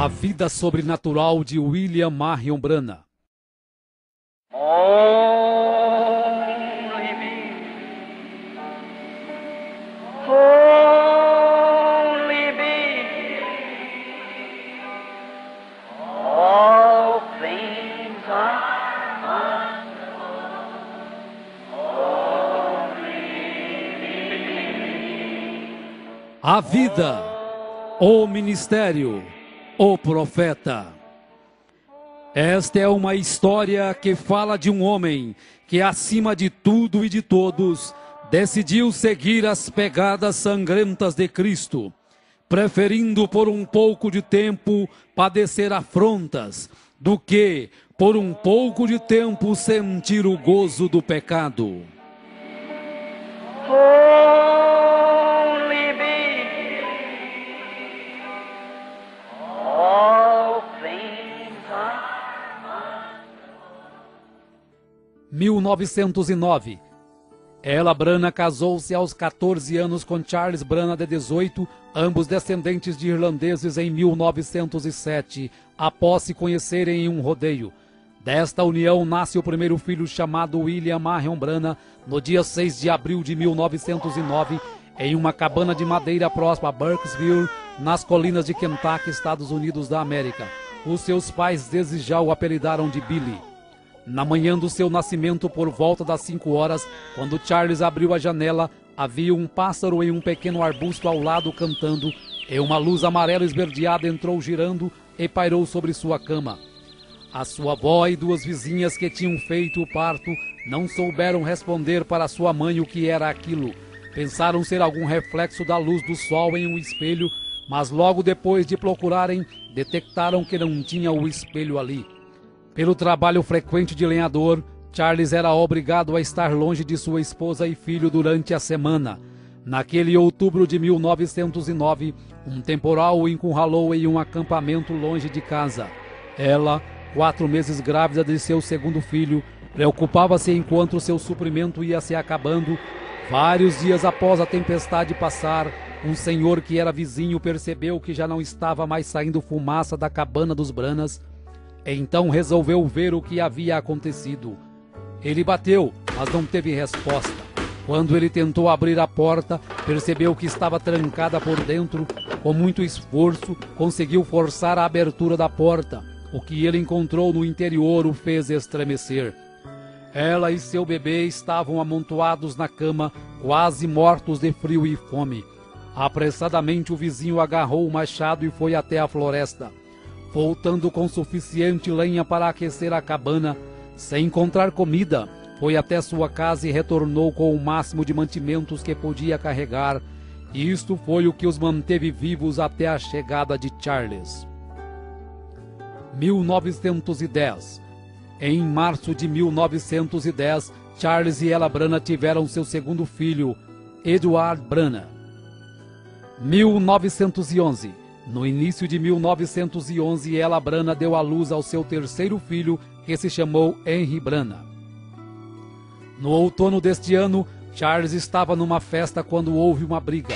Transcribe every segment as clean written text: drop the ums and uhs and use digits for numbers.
A vida sobrenatural de William Marion Branham. Only me. Only me. All things are possible. A vida, o ministério, o profeta. Esta é uma história que fala de um homem que, acima de tudo e de todos, decidiu seguir as pegadas sangrentas de Cristo, preferindo por um pouco de tempo padecer afrontas, do que, por um pouco de tempo, sentir o gozo do pecado. Only me. All things are 1909. Ella Branham casou-se aos 14 anos com Charles Branham, de 18, ambos descendentes de irlandeses, em 1907, após se conhecerem em um rodeio. Desta união nasce o primeiro filho, chamado William Marion Branham, no dia 6 de abril de 1909, em uma cabana de madeira próxima a Burkesville, nas colinas de Kentucky, Estados Unidos da América. Os seus pais desde já o apelidaram de Billy. Na manhã do seu nascimento, por volta das 5 horas, quando Charles abriu a janela, havia um pássaro em um pequeno arbusto ao lado cantando, e uma luz amarela esverdeada entrou girando e pairou sobre sua cama. A sua avó e duas vizinhas que tinham feito o parto não souberam responder para sua mãe o que era aquilo. Pensaram ser algum reflexo da luz do sol em um espelho, mas logo depois de procurarem, detectaram que não tinha o espelho ali. Pelo trabalho frequente de lenhador, Charles era obrigado a estar longe de sua esposa e filho durante a semana. Naquele outubro de 1909, um temporal o encurralou em um acampamento longe de casa. Ela, 4 meses grávida de seu segundo filho, preocupava-se enquanto seu suprimento ia se acabando. Vários dias após a tempestade passar, um senhor que era vizinho percebeu que já não estava mais saindo fumaça da cabana dos Branhams. Então resolveu ver o que havia acontecido. Ele bateu, mas não teve resposta. Quando ele tentou abrir a porta, percebeu que estava trancada por dentro. Com muito esforço, conseguiu forçar a abertura da porta. O que ele encontrou no interior o fez estremecer. Ela e seu bebê estavam amontoados na cama, quase mortos de frio e fome. Apressadamente o vizinho agarrou o machado e foi até a floresta. Voltando com suficiente lenha para aquecer a cabana, sem encontrar comida, foi até sua casa e retornou com o máximo de mantimentos que podia carregar. E isto foi o que os manteve vivos até a chegada de Charles. 1910. Em março de 1910, Charles e Ella Branham tiveram seu segundo filho, Edward Branham. 1911. No início de 1911, Ella Branham deu à luz ao seu terceiro filho, que se chamou Henry Branham. No outono deste ano, Charles estava numa festa quando houve uma briga.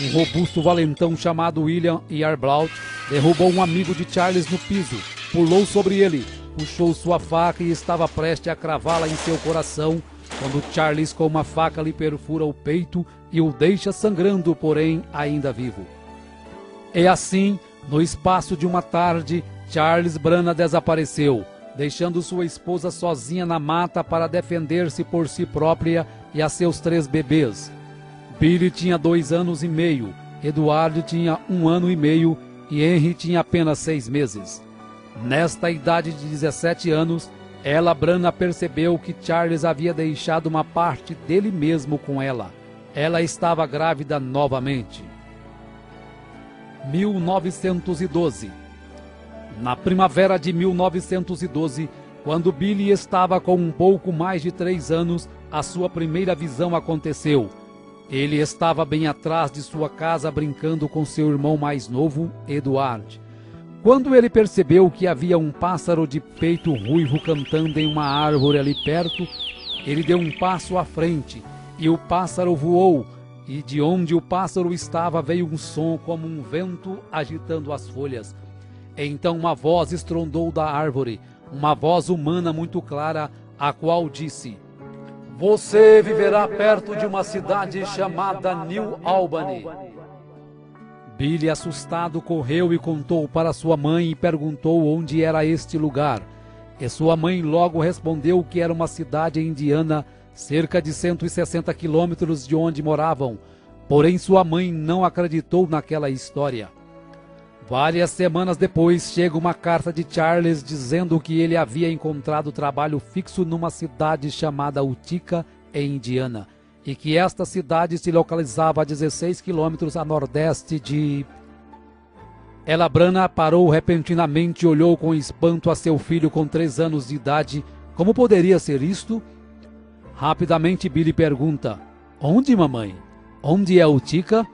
Um robusto valentão chamado William Yarbrough derrubou um amigo de Charles no piso, pulou sobre ele, puxou sua faca e estava prestes a cravá-la em seu coração, quando Charles com uma faca lhe perfura o peito e o deixa sangrando, porém ainda vivo. E assim, no espaço de uma tarde, Charles Branham desapareceu, deixando sua esposa sozinha na mata para defender-se por si própria e a seus 3 bebês. Billy tinha 2 anos e meio, Edward tinha 1 ano e meio e Henry tinha apenas 6 meses. Nesta idade de 17 anos, Ella Branham percebeu que Charles havia deixado uma parte dele mesmo com ela. Ela estava grávida novamente. 1912. Na primavera de 1912, quando Billy estava com um pouco mais de 3 anos, a sua primeira visão aconteceu. Ele estava bem atrás de sua casa brincando com seu irmão mais novo, Edward. Quando ele percebeu que havia um pássaro de peito ruivo cantando em uma árvore ali perto, ele deu um passo à frente e o pássaro voou, e de onde o pássaro estava veio um som como um vento agitando as folhas. Então uma voz estrondou da árvore, uma voz humana muito clara, a qual disse: Você viverá perto de uma cidade chamada New Albany. Billy, assustado, correu e contou para sua mãe e perguntou onde era este lugar. E sua mãe logo respondeu que era uma cidade indiana, cerca de 160 quilômetros de onde moravam. Porém, sua mãe não acreditou naquela história. Várias semanas depois, chega uma carta de Charles dizendo que ele havia encontrado trabalho fixo numa cidade chamada Utica, em Indiana, e que esta cidade se localizava a 16 quilômetros a nordeste de... Ela Branagh parou repentinamente e olhou com espanto a seu filho com 3 anos de idade. Como poderia ser isto? Rapidamente Billy pergunta: Onde, mamãe? Onde é Utica?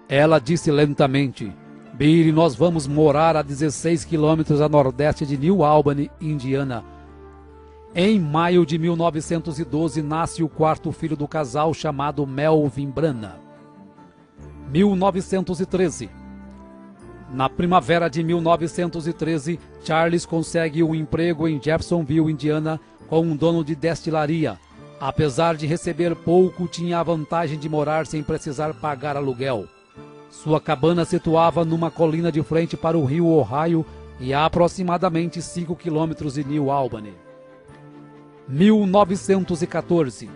Ela disse lentamente: Billy, nós vamos morar a 16 quilômetros a nordeste de New Albany, Indiana. Em maio de 1912 nasce o 4º filho do casal, chamado Melvin Branagh. 1913. Na primavera de 1913, Charles consegue um emprego em Jeffersonville, Indiana, com um dono de destilaria. Apesar de receber pouco, tinha a vantagem de morar sem precisar pagar aluguel. Sua cabana situava numa colina de frente para o rio Ohio e a aproximadamente 5 quilômetros de New Albany. 1914.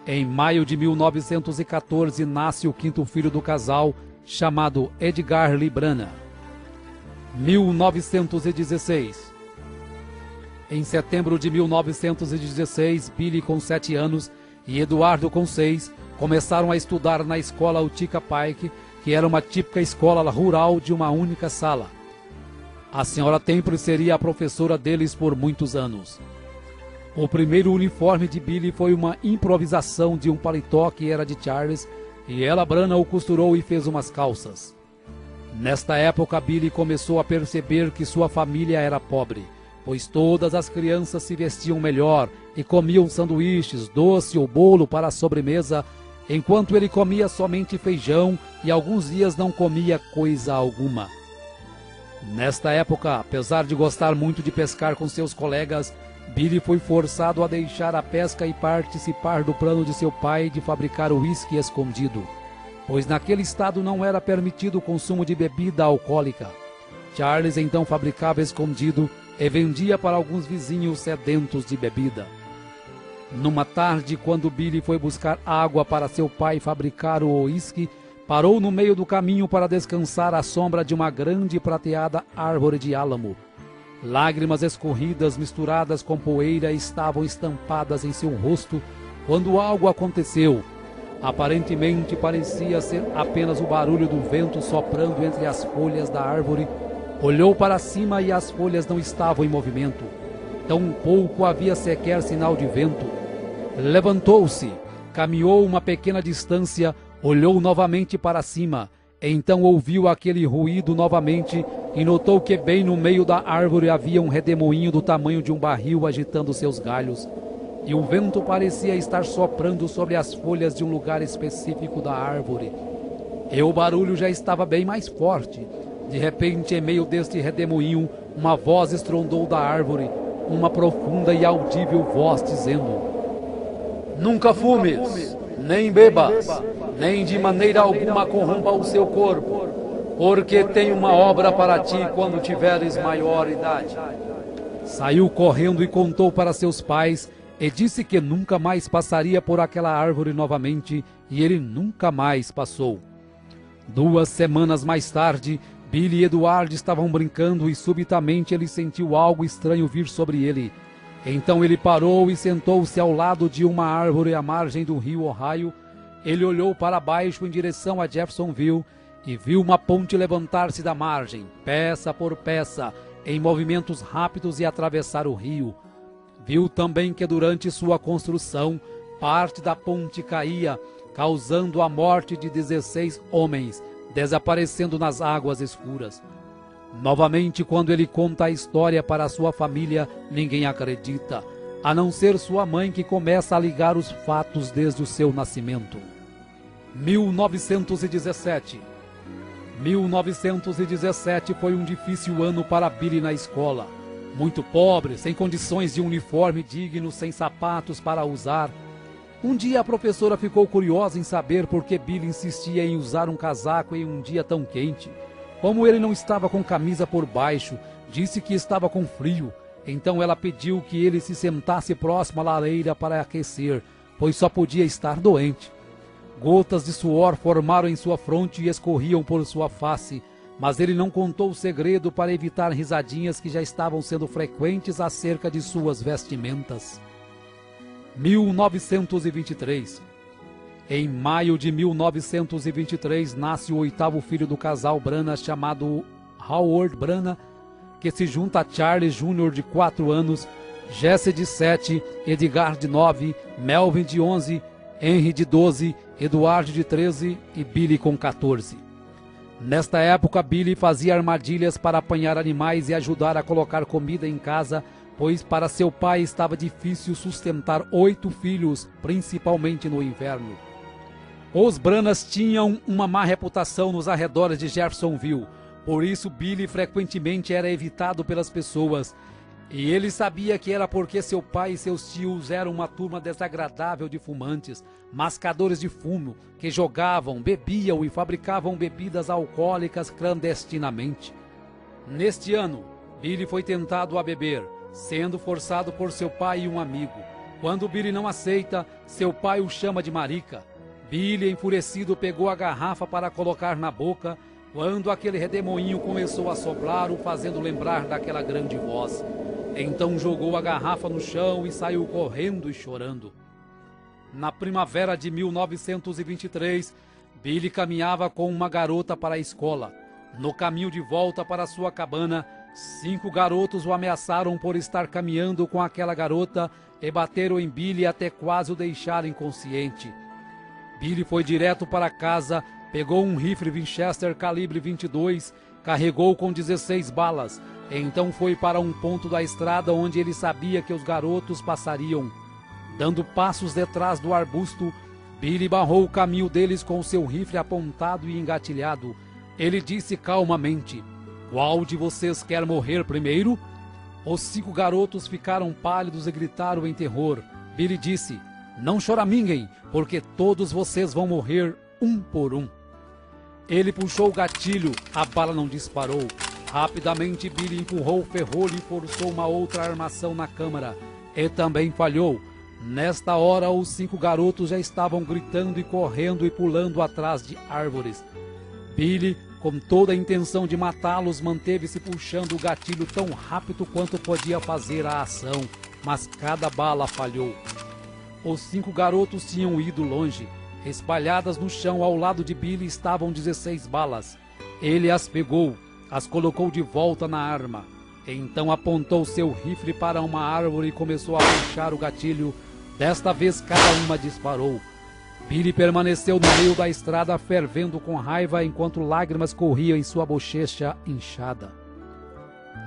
Em maio de 1914 nasce o 5º filho do casal, chamado Edgar Lee Branagh. 1916. Em setembro de 1916, Billy, com 7 anos, e Eduardo, com 6, começaram a estudar na escola Utica Pike, que era uma típica escola rural de uma única sala. A senhora Temple seria a professora deles por muitos anos. O primeiro uniforme de Billy foi uma improvisação de um paletó que era de Charles, e Ella Branagh o costurou e fez umas calças. Nesta época, Billy começou a perceber que sua família era pobre, pois todas as crianças se vestiam melhor e comiam sanduíches, doce ou bolo para a sobremesa, enquanto ele comia somente feijão e alguns dias não comia coisa alguma. Nesta época, apesar de gostar muito de pescar com seus colegas, Billy foi forçado a deixar a pesca e participar do plano de seu pai de fabricar o uísque escondido, pois naquele estado não era permitido o consumo de bebida alcoólica. Charles então fabricava escondido e vendia para alguns vizinhos sedentos de bebida. Numa tarde, quando Billy foi buscar água para seu pai fabricar o uísque, parou no meio do caminho para descansar à sombra de uma grande e prateada árvore de álamo. Lágrimas escorridas misturadas com poeira estavam estampadas em seu rosto quando algo aconteceu. Aparentemente parecia ser apenas o barulho do vento soprando entre as folhas da árvore. Olhou para cima e as folhas não estavam em movimento. Tampouco havia sequer sinal de vento. Levantou-se, caminhou uma pequena distância, olhou novamente para cima. Então ouviu aquele ruído novamente e notou que bem no meio da árvore havia um redemoinho do tamanho de um barril agitando seus galhos, e o vento parecia estar soprando sobre as folhas de um lugar específico da árvore. E o barulho já estava bem mais forte. De repente, em meio deste redemoinho, uma voz estrondou da árvore, uma profunda e audível voz dizendo: Nunca fumes, nem bebas, nem de maneira alguma corrompa o seu corpo, porque tem uma obra para ti quando tiveres maior idade. Saiu correndo e contou para seus pais, e disse que nunca mais passaria por aquela árvore novamente, e ele nunca mais passou. 2 semanas mais tarde, Billy e Eduardo estavam brincando e subitamente ele sentiu algo estranho vir sobre ele. Então ele parou e sentou-se ao lado de uma árvore à margem do rio Ohio. Ele olhou para baixo em direção a Jeffersonville e viu uma ponte levantar-se da margem, peça por peça, em movimentos rápidos e atravessar o rio. Viu também que durante sua construção, parte da ponte caía, causando a morte de 16 homens, desaparecendo nas águas escuras. Novamente, quando ele conta a história para sua família, ninguém acredita, a não ser sua mãe, que começa a ligar os fatos desde o seu nascimento. 1917. 1917 foi um difícil ano para Billy na escola. Muito pobre, sem condições de uniforme digno, sem sapatos para usar. Um dia a professora ficou curiosa em saber por que Billy insistia em usar um casaco em um dia tão quente. Como ele não estava com camisa por baixo, disse que estava com frio. Então ela pediu que ele se sentasse próximo à lareira para aquecer, pois só podia estar doente. Gotas de suor formaram em sua fronte e escorriam por sua face, mas ele não contou o segredo para evitar risadinhas que já estavam sendo frequentes acerca de suas vestimentas. 1923. Em maio de 1923 nasce o oitavo filho do casal Brana, chamado Howard Brana, que se junta a Charles Jr. de 4 anos, Jesse de 7, Edgar de 9, Melvin de 11, Henry de 12, Eduardo de 13 e Billy com 14. Nesta época, Billy fazia armadilhas para apanhar animais e ajudar a colocar comida em casa, pois para seu pai estava difícil sustentar 8 filhos, principalmente no inverno. Os Branas tinham uma má reputação nos arredores de Jeffersonville, por isso Billy frequentemente era evitado pelas pessoas. E ele sabia que era porque seu pai e seus tios eram uma turma desagradável de fumantes, mascadores de fumo, que jogavam, bebiam e fabricavam bebidas alcoólicas clandestinamente. Neste ano, Billy foi tentado a beber, sendo forçado por seu pai e um amigo. Quando Billy não aceita, seu pai o chama de marica. Billy, enfurecido, pegou a garrafa para colocar na boca, quando aquele redemoinho começou a soprar, o fazendo lembrar daquela grande voz. Então jogou a garrafa no chão e saiu correndo e chorando. Na primavera de 1923, Billy caminhava com uma garota para a escola. No caminho de volta para sua cabana, 5 garotos o ameaçaram por estar caminhando com aquela garota e bateram em Billy até quase o deixar inconsciente. Billy foi direto para casa, pegou um rifle Winchester calibre 22, carregou com 16 balas. Então foi para um ponto da estrada onde ele sabia que os garotos passariam. Dando passos detrás do arbusto, Billy barrou o caminho deles com seu rifle apontado e engatilhado. Ele disse calmamente: "Qual de vocês quer morrer primeiro?" Os 5 garotos ficaram pálidos e gritaram em terror. Billy disse: "Não choraminguem, porque todos vocês vão morrer um por um." Ele puxou o gatilho, a bala não disparou. Rapidamente Billy empurrou o ferrolho e forçou uma outra armação na câmara. E também falhou. Nesta hora, os 5 garotos já estavam gritando e correndo e pulando atrás de árvores. Billy, com toda a intenção de matá-los, manteve-se puxando o gatilho tão rápido quanto podia fazer a ação, mas cada bala falhou. Os 5 garotos tinham ido longe. Espalhadas no chão ao lado de Billy estavam 16 balas. Ele as pegou, as colocou de volta na arma. Então apontou seu rifle para uma árvore e começou a puxar o gatilho. Desta vez cada uma disparou. Billy permaneceu no meio da estrada fervendo com raiva enquanto lágrimas corriam em sua bochecha inchada.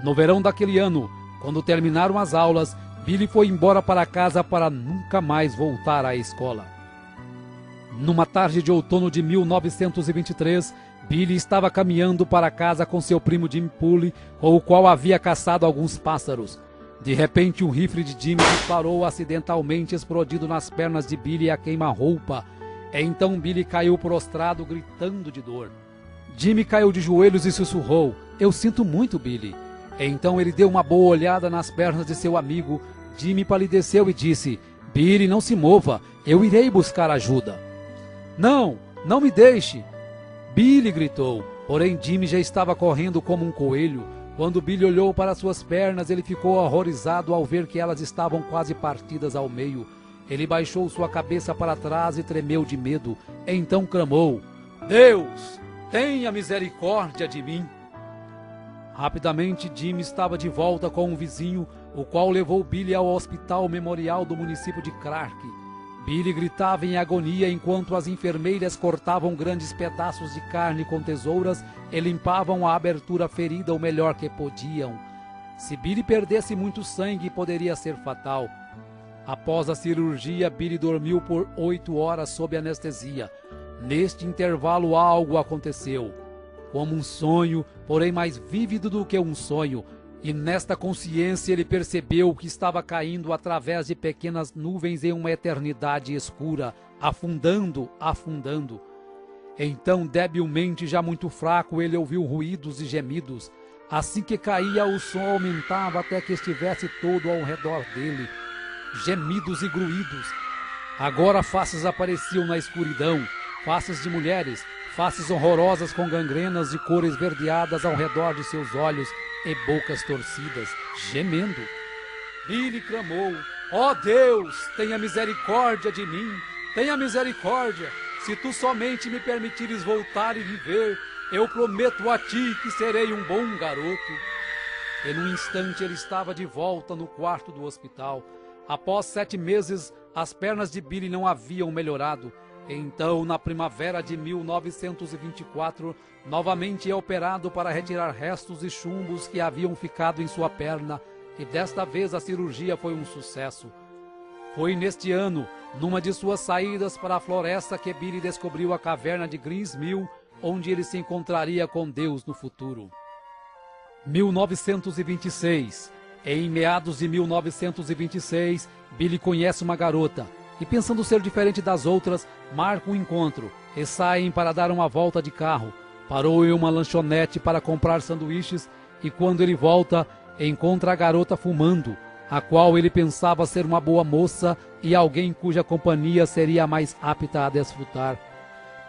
No verão daquele ano, quando terminaram as aulas, Billy foi embora para casa para nunca mais voltar à escola. Numa tarde de outono de 1923, Billy estava caminhando para casa com seu primo Jimmy Pulley, com o qual havia caçado alguns pássaros. De repente, um rifle de Jimmy disparou acidentalmente, explodindo nas pernas de Billy a queima-roupa. Então Billy caiu prostrado, gritando de dor. Jimmy caiu de joelhos e sussurrou: "Eu sinto muito, Billy." Então ele deu uma boa olhada nas pernas de seu amigo. Jimmy palideceu e disse: "Billy, não se mova, eu irei buscar ajuda." "Não, não me deixe!" Billy gritou, porém Jimmy já estava correndo como um coelho. Quando Billy olhou para suas pernas, ele ficou horrorizado ao ver que elas estavam quase partidas ao meio. Ele baixou sua cabeça para trás e tremeu de medo. Então clamou: "Deus, tenha misericórdia de mim!" Rapidamente, Jimmy estava de volta com um vizinho, o qual levou Billy ao hospital memorial do município de Clark. Billy gritava em agonia enquanto as enfermeiras cortavam grandes pedaços de carne com tesouras e limpavam a abertura ferida o melhor que podiam. Se Billy perdesse muito sangue, poderia ser fatal. Após a cirurgia, Billy dormiu por 8 horas sob anestesia. Neste intervalo, algo aconteceu. como um sonho, porém mais vívido do que um sonho. E nesta consciência ele percebeu que estava caindo através de pequenas nuvens em uma eternidade escura, afundando, afundando. Então, debilmente, já muito fraco, ele ouviu ruídos e gemidos. Assim que caía, o som aumentava até que estivesse todo ao redor dele. Gemidos e gruídos. Agora faces apareciam na escuridão, faces de mulheres, faces horrorosas com gangrenas de cor esverdeadas ao redor de seus olhos e bocas torcidas, gemendo. Billy clamou: ó Deus, tenha misericórdia de mim, tenha misericórdia. Se tu somente me permitires voltar e viver, eu prometo a ti que serei um bom garoto. E num instante ele estava de volta no quarto do hospital. Após 7 meses, as pernas de Billy não haviam melhorado. Então, na primavera de 1924, novamente é operado para retirar restos e chumbos que haviam ficado em sua perna, e desta vez a cirurgia foi um sucesso. Foi neste ano, numa de suas saídas para a floresta, que Billy descobriu a caverna de Greens Mill, onde ele se encontraria com Deus no futuro. 1926. Em meados de 1926, Billy conhece uma garota e, pensando ser diferente das outras, marca um encontro e saem para dar uma volta de carro. Parou em uma lanchonete para comprar sanduíches e, quando ele volta, encontra a garota fumando, a qual ele pensava ser uma boa moça e alguém cuja companhia seria mais apta a desfrutar.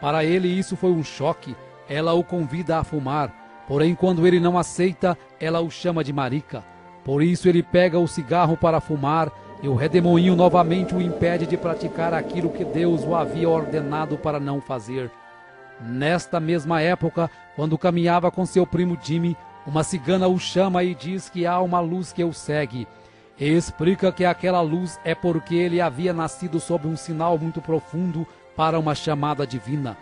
Para ele isso foi um choque. Ela o convida a fumar, porém quando ele não aceita, ela o chama de marica. Por isso ele pega o cigarro para fumar e o redemoinho novamente o impede de praticar aquilo que Deus o havia ordenado para não fazer. Nesta mesma época, quando caminhava com seu primo Jimmy, uma cigana o chama e diz que há uma luz que o segue. E explica que aquela luz é porque ele havia nascido sob um sinal muito profundo para uma chamada divina.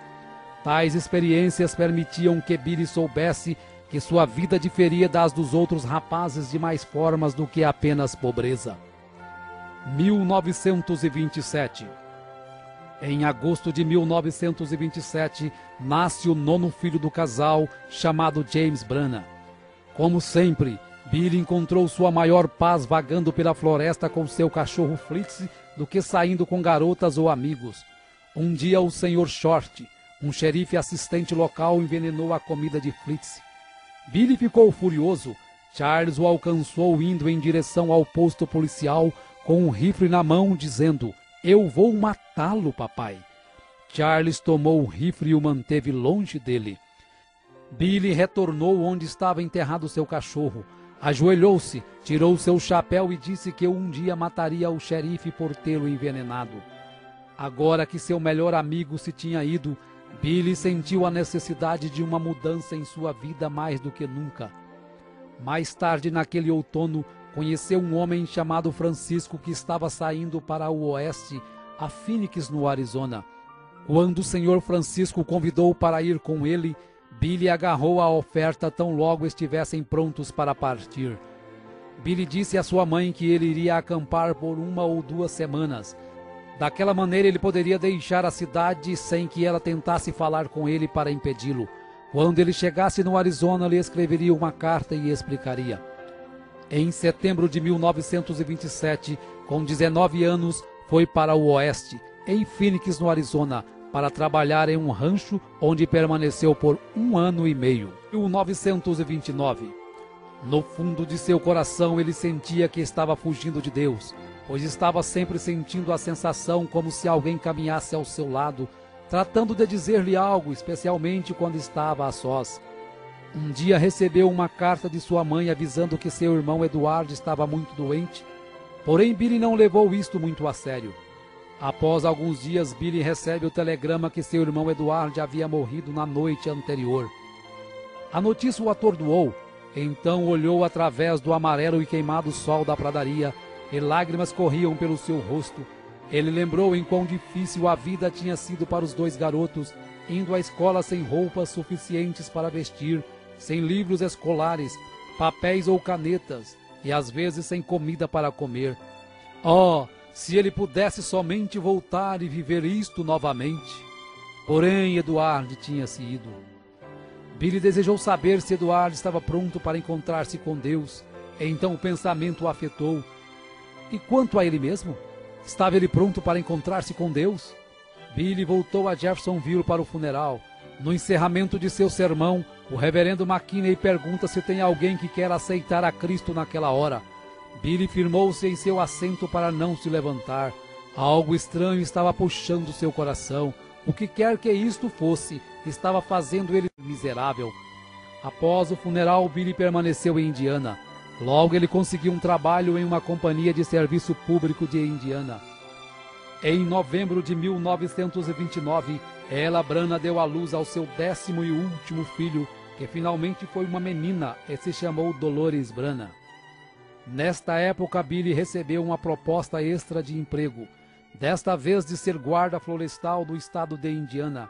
Tais experiências permitiam que Billy soubesse que sua vida diferia das dos outros rapazes de mais formas do que apenas pobreza. 1927. Em agosto de 1927, nasce o 9º filho do casal, chamado James Branagh. Como sempre, Billy encontrou sua maior paz vagando pela floresta com seu cachorro Fritz do que saindo com garotas ou amigos. Um dia o Sr. Short, um xerife assistente local, envenenou a comida de Fritz. Billy ficou furioso. Charles o alcançou indo em direção ao posto policial com um rifle na mão, dizendo: "Eu vou matá-lo, papai." Charles tomou o rifle e o manteve longe dele. Billy retornou onde estava enterrado seu cachorro. Ajoelhou-se, tirou seu chapéu e disse que um dia mataria o xerife por tê-lo envenenado. Agora que seu melhor amigo se tinha ido, Billy sentiu a necessidade de uma mudança em sua vida mais do que nunca. Mais tarde, naquele outono, conheceu um homem chamado Francisco que estava saindo para o oeste, a Phoenix, no Arizona. Quando o Sr. Francisco o convidou para ir com ele, Billy agarrou a oferta tão logo estivessem prontos para partir. Billy disse à sua mãe que ele iria acampar por 1 ou 2 semanas. Daquela maneira ele poderia deixar a cidade sem que ela tentasse falar com ele para impedi-lo. Quando ele chegasse no Arizona, lhe escreveria uma carta e explicaria. Em setembro de 1927, com 19 anos, foi para o oeste, em Phoenix, no Arizona, para trabalhar em um rancho onde permaneceu por 1 ano e meio. 1929. No fundo de seu coração ele sentia que estava fugindo de Deus, pois estava sempre sentindo a sensação como se alguém caminhasse ao seu lado, tratando de dizer-lhe algo, especialmente quando estava a sós. Um dia recebeu uma carta de sua mãe avisando que seu irmão Eduardo estava muito doente, porém Billy não levou isto muito a sério. Após alguns dias, Billy recebe o telegrama que seu irmão Eduardo havia morrido na noite anterior. A notícia o atordoou, então olhou através do amarelo e queimado sol da pradaria, e lágrimas corriam pelo seu rosto. Ele lembrou em quão difícil a vida tinha sido para os 2 garotos, indo à escola sem roupas suficientes para vestir, sem livros escolares, papéis ou canetas, e às vezes sem comida para comer. Oh, se ele pudesse somente voltar e viver isto novamente! Porém, Eduardo tinha se ido. Billy desejou saber se Eduardo estava pronto para encontrar-se com Deus. Então o pensamento o afetou. E quanto a ele mesmo? Estava ele pronto para encontrar-se com Deus? Billy voltou a Jeffersonville para o funeral. No encerramento de seu sermão, o reverendo McKinney pergunta se tem alguém que quer aceitar a Cristo naquela hora. Billy firmou-se em seu assento para não se levantar. Algo estranho estava puxando seu coração. O que quer que isto fosse, estava fazendo ele miserável. Após o funeral, Billy permaneceu em Indiana. Logo ele conseguiu um trabalho em uma companhia de serviço público de Indiana. Em novembro de 1929, Ella Branham deu à luz ao seu 10º e último filho, que finalmente foi uma menina e se chamou Dolores Branham. Nesta época, Billy recebeu uma proposta extra de emprego, desta vez de ser guarda florestal do estado de Indiana.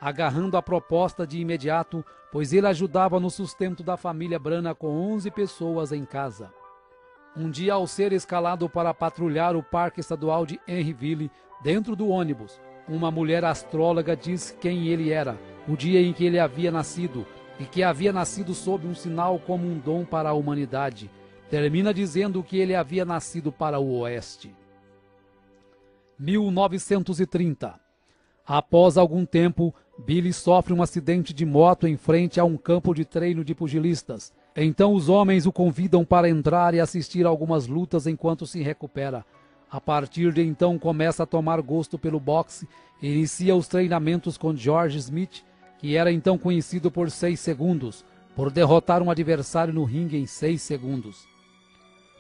Agarrando a proposta de imediato, pois ele ajudava no sustento da família Branham com 11 pessoas em casa. Um dia, ao ser escalado para patrulhar o Parque Estadual de Henryville, dentro do ônibus, uma mulher astróloga disse quem ele era, o dia em que ele havia nascido, e que havia nascido sob um sinal como um dom para a humanidade. Termina dizendo que ele havia nascido para o Oeste. 1930. Após algum tempo, Billy sofre um acidente de moto em frente a um campo de treino de pugilistas. Então os homens o convidam para entrar e assistir a algumas lutas enquanto se recupera. A partir de então começa a tomar gosto pelo boxe e inicia os treinamentos com George Smith, que era então conhecido por 6 segundos, por derrotar um adversário no ringue em 6 segundos.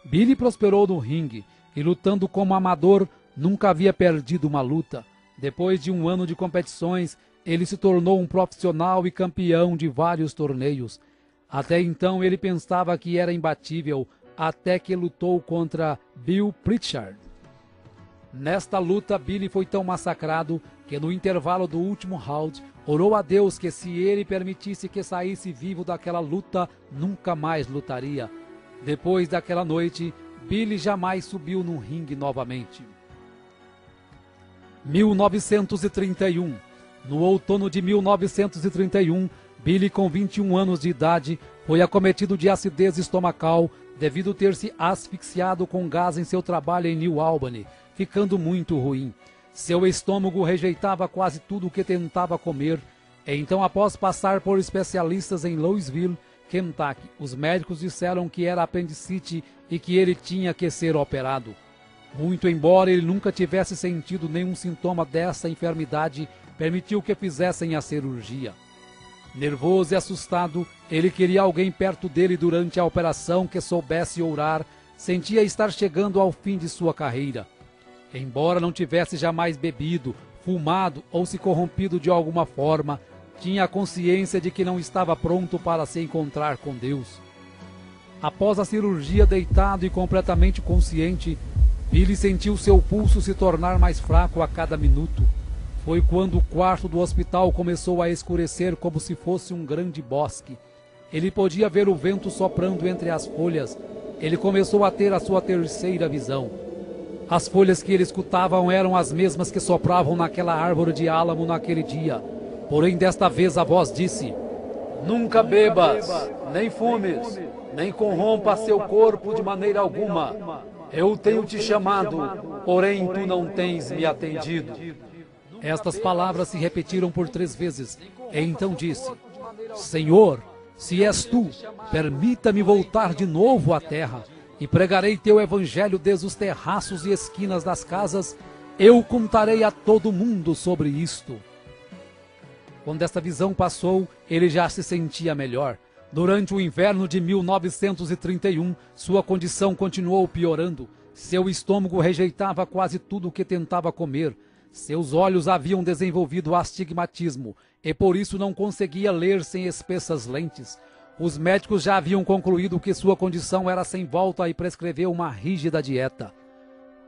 Billy prosperou no ringue e, lutando como amador, nunca havia perdido uma luta. Depois de um ano de competições, ele se tornou um profissional e campeão de vários torneios. Até então ele pensava que era imbatível, até que lutou contra Bill Pritchard. Nesta luta, Billy foi tão massacrado que no intervalo do último round, orou a Deus que se ele permitisse que saísse vivo daquela luta, nunca mais lutaria. Depois daquela noite, Billy jamais subiu no ringue novamente. 1931. No outono de 1931, Billy, com 21 anos de idade, foi acometido de acidez estomacal devido ter se asfixiado com gás em seu trabalho em New Albany, ficando muito ruim. Seu estômago rejeitava quase tudo o que tentava comer. Então, após passar por especialistas em Louisville, Kentucky, os médicos disseram que era apendicite e que ele tinha que ser operado. Muito embora ele nunca tivesse sentido nenhum sintoma dessa enfermidade, permitiu que fizessem a cirurgia. Nervoso e assustado, ele queria alguém perto dele durante a operação que soubesse orar, sentia estar chegando ao fim de sua carreira. Embora não tivesse jamais bebido, fumado ou se corrompido de alguma forma, tinha a consciência de que não estava pronto para se encontrar com Deus. Após a cirurgia, deitado e completamente consciente, Billy sentiu seu pulso se tornar mais fraco a cada minuto. Foi quando o quarto do hospital começou a escurecer como se fosse um grande bosque. Ele podia ver o vento soprando entre as folhas. Ele começou a ter a sua terceira visão. As folhas que ele escutava eram as mesmas que sopravam naquela árvore de álamo naquele dia. Porém, desta vez a voz disse: "Nunca bebas, nem fumes, nem corrompa seu corpo de maneira alguma. Eu tenho te chamado, porém tu não tens me atendido." Estas palavras se repetiram por 3 vezes. E então disse: "Senhor, se és tu, permita-me voltar de novo à terra, e pregarei teu evangelho desde os terraços e esquinas das casas. Eu contarei a todo mundo sobre isto." Quando esta visão passou, ele já se sentia melhor. Durante o inverno de 1931, sua condição continuou piorando. Seu estômago rejeitava quase tudo o que tentava comer. Seus olhos haviam desenvolvido astigmatismo e por isso não conseguia ler sem espessas lentes. Os médicos já haviam concluído que sua condição era sem volta e prescreveu uma rígida dieta.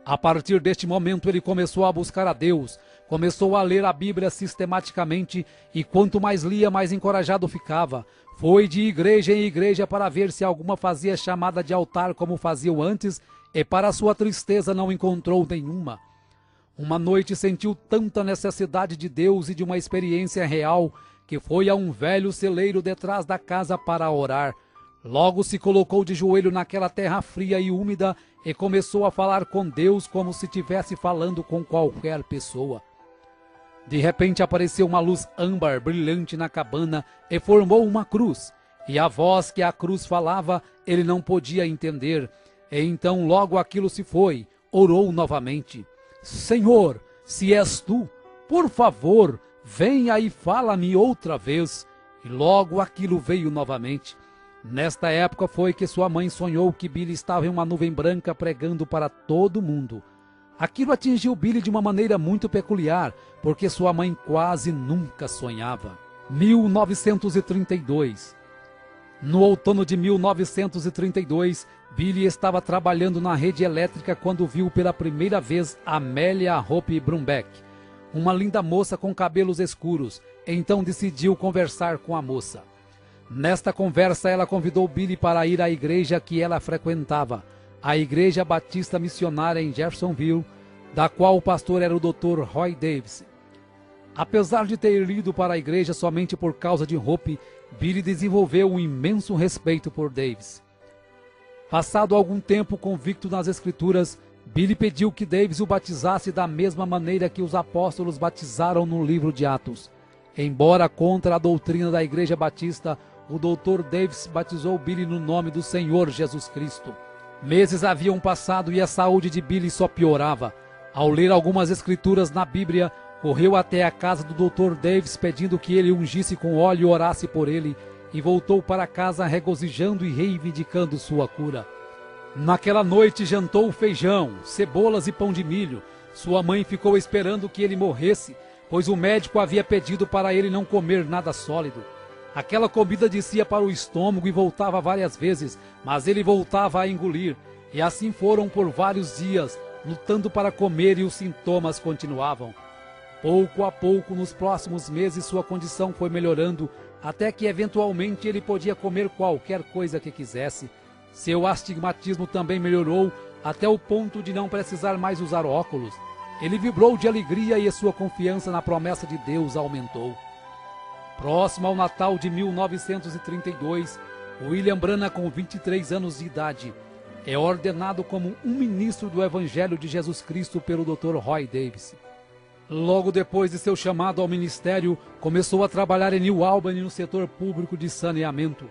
A partir deste momento ele começou a buscar a Deus, começou a ler a Bíblia sistematicamente e quanto mais lia, mais encorajado ficava. Foi de igreja em igreja para ver se alguma fazia chamada de altar como faziam antes e para sua tristeza não encontrou nenhuma. Uma noite sentiu tanta necessidade de Deus e de uma experiência real que foi a um velho celeiro detrás da casa para orar. Logo se colocou de joelho naquela terra fria e úmida e começou a falar com Deus como se estivesse falando com qualquer pessoa. De repente apareceu uma luz âmbar brilhante na cabana e formou uma cruz. E a voz que a cruz falava ele não podia entender. E então logo aquilo se foi. Orou novamente. Senhor, se és tu, por favor, venha e fala-me outra vez. E logo aquilo veio novamente. Nesta época foi que sua mãe sonhou que Billy estava em uma nuvem branca pregando para todo mundo. Aquilo atingiu Billy de uma maneira muito peculiar, porque sua mãe quase nunca sonhava. 1932. No outono de 1932, Billy estava trabalhando na rede elétrica quando viu pela primeira vez Amélia Hope Brumbeck, uma linda moça com cabelos escuros. Então decidiu conversar com a moça. Nesta conversa, ela convidou Billy para ir à igreja que ela frequentava, a Igreja Batista Missionária em Jeffersonville, da qual o pastor era o Dr. Roy Davis. Apesar de ter ido para a igreja somente por causa de Hope, Billy desenvolveu um imenso respeito por Davis. Passado algum tempo convicto nas Escrituras, Billy pediu que Davis o batizasse da mesma maneira que os apóstolos batizaram no livro de Atos. Embora contra a doutrina da Igreja Batista, o Dr. Davis batizou Billy no nome do Senhor Jesus Cristo. Meses haviam passado e a saúde de Billy só piorava. Ao ler algumas escrituras na Bíblia, correu até a casa do Dr. Davis pedindo que ele ungisse com óleo e orasse por ele, e voltou para casa regozijando e reivindicando sua cura. Naquela noite jantou feijão, cebolas e pão de milho. Sua mãe ficou esperando que ele morresse, pois o médico havia pedido para ele não comer nada sólido. Aquela comida descia para o estômago e voltava várias vezes, mas ele voltava a engolir. E assim foram por vários dias, lutando para comer, e os sintomas continuavam. Pouco a pouco, nos próximos meses, sua condição foi melhorando, até que eventualmente ele podia comer qualquer coisa que quisesse. Seu astigmatismo também melhorou, até o ponto de não precisar mais usar óculos. Ele vibrou de alegria e sua confiança na promessa de Deus aumentou. Próximo ao Natal de 1932, William Branham, com 23 anos de idade, é ordenado como um ministro do Evangelho de Jesus Cristo pelo Dr. Roy Davis. Logo depois de seu chamado ao ministério, começou a trabalhar em New Albany no setor público de saneamento.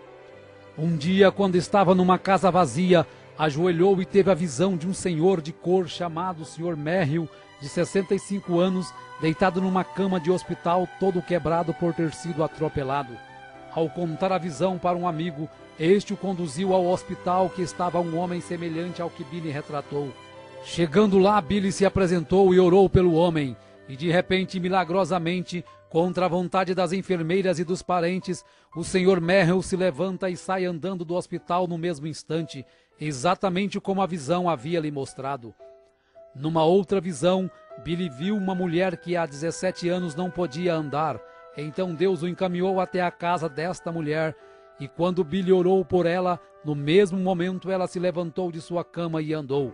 Um dia, quando estava numa casa vazia, ajoelhou e teve a visão de um senhor de cor chamado Sr. Merrill, de 65 anos, deitado numa cama de hospital, todo quebrado por ter sido atropelado. Ao contar a visão para um amigo, este o conduziu ao hospital, que estava um homem semelhante ao que Billy retratou. Chegando lá, Billy se apresentou e orou pelo homem, e de repente, milagrosamente, contra a vontade das enfermeiras e dos parentes, o Sr. Merrill se levanta e sai andando do hospital no mesmo instante, exatamente como a visão havia lhe mostrado. Numa outra visão, Billy viu uma mulher que há 17 anos não podia andar. Então Deus o encaminhou até a casa desta mulher, e quando Billy orou por ela, no mesmo momento ela se levantou de sua cama e andou.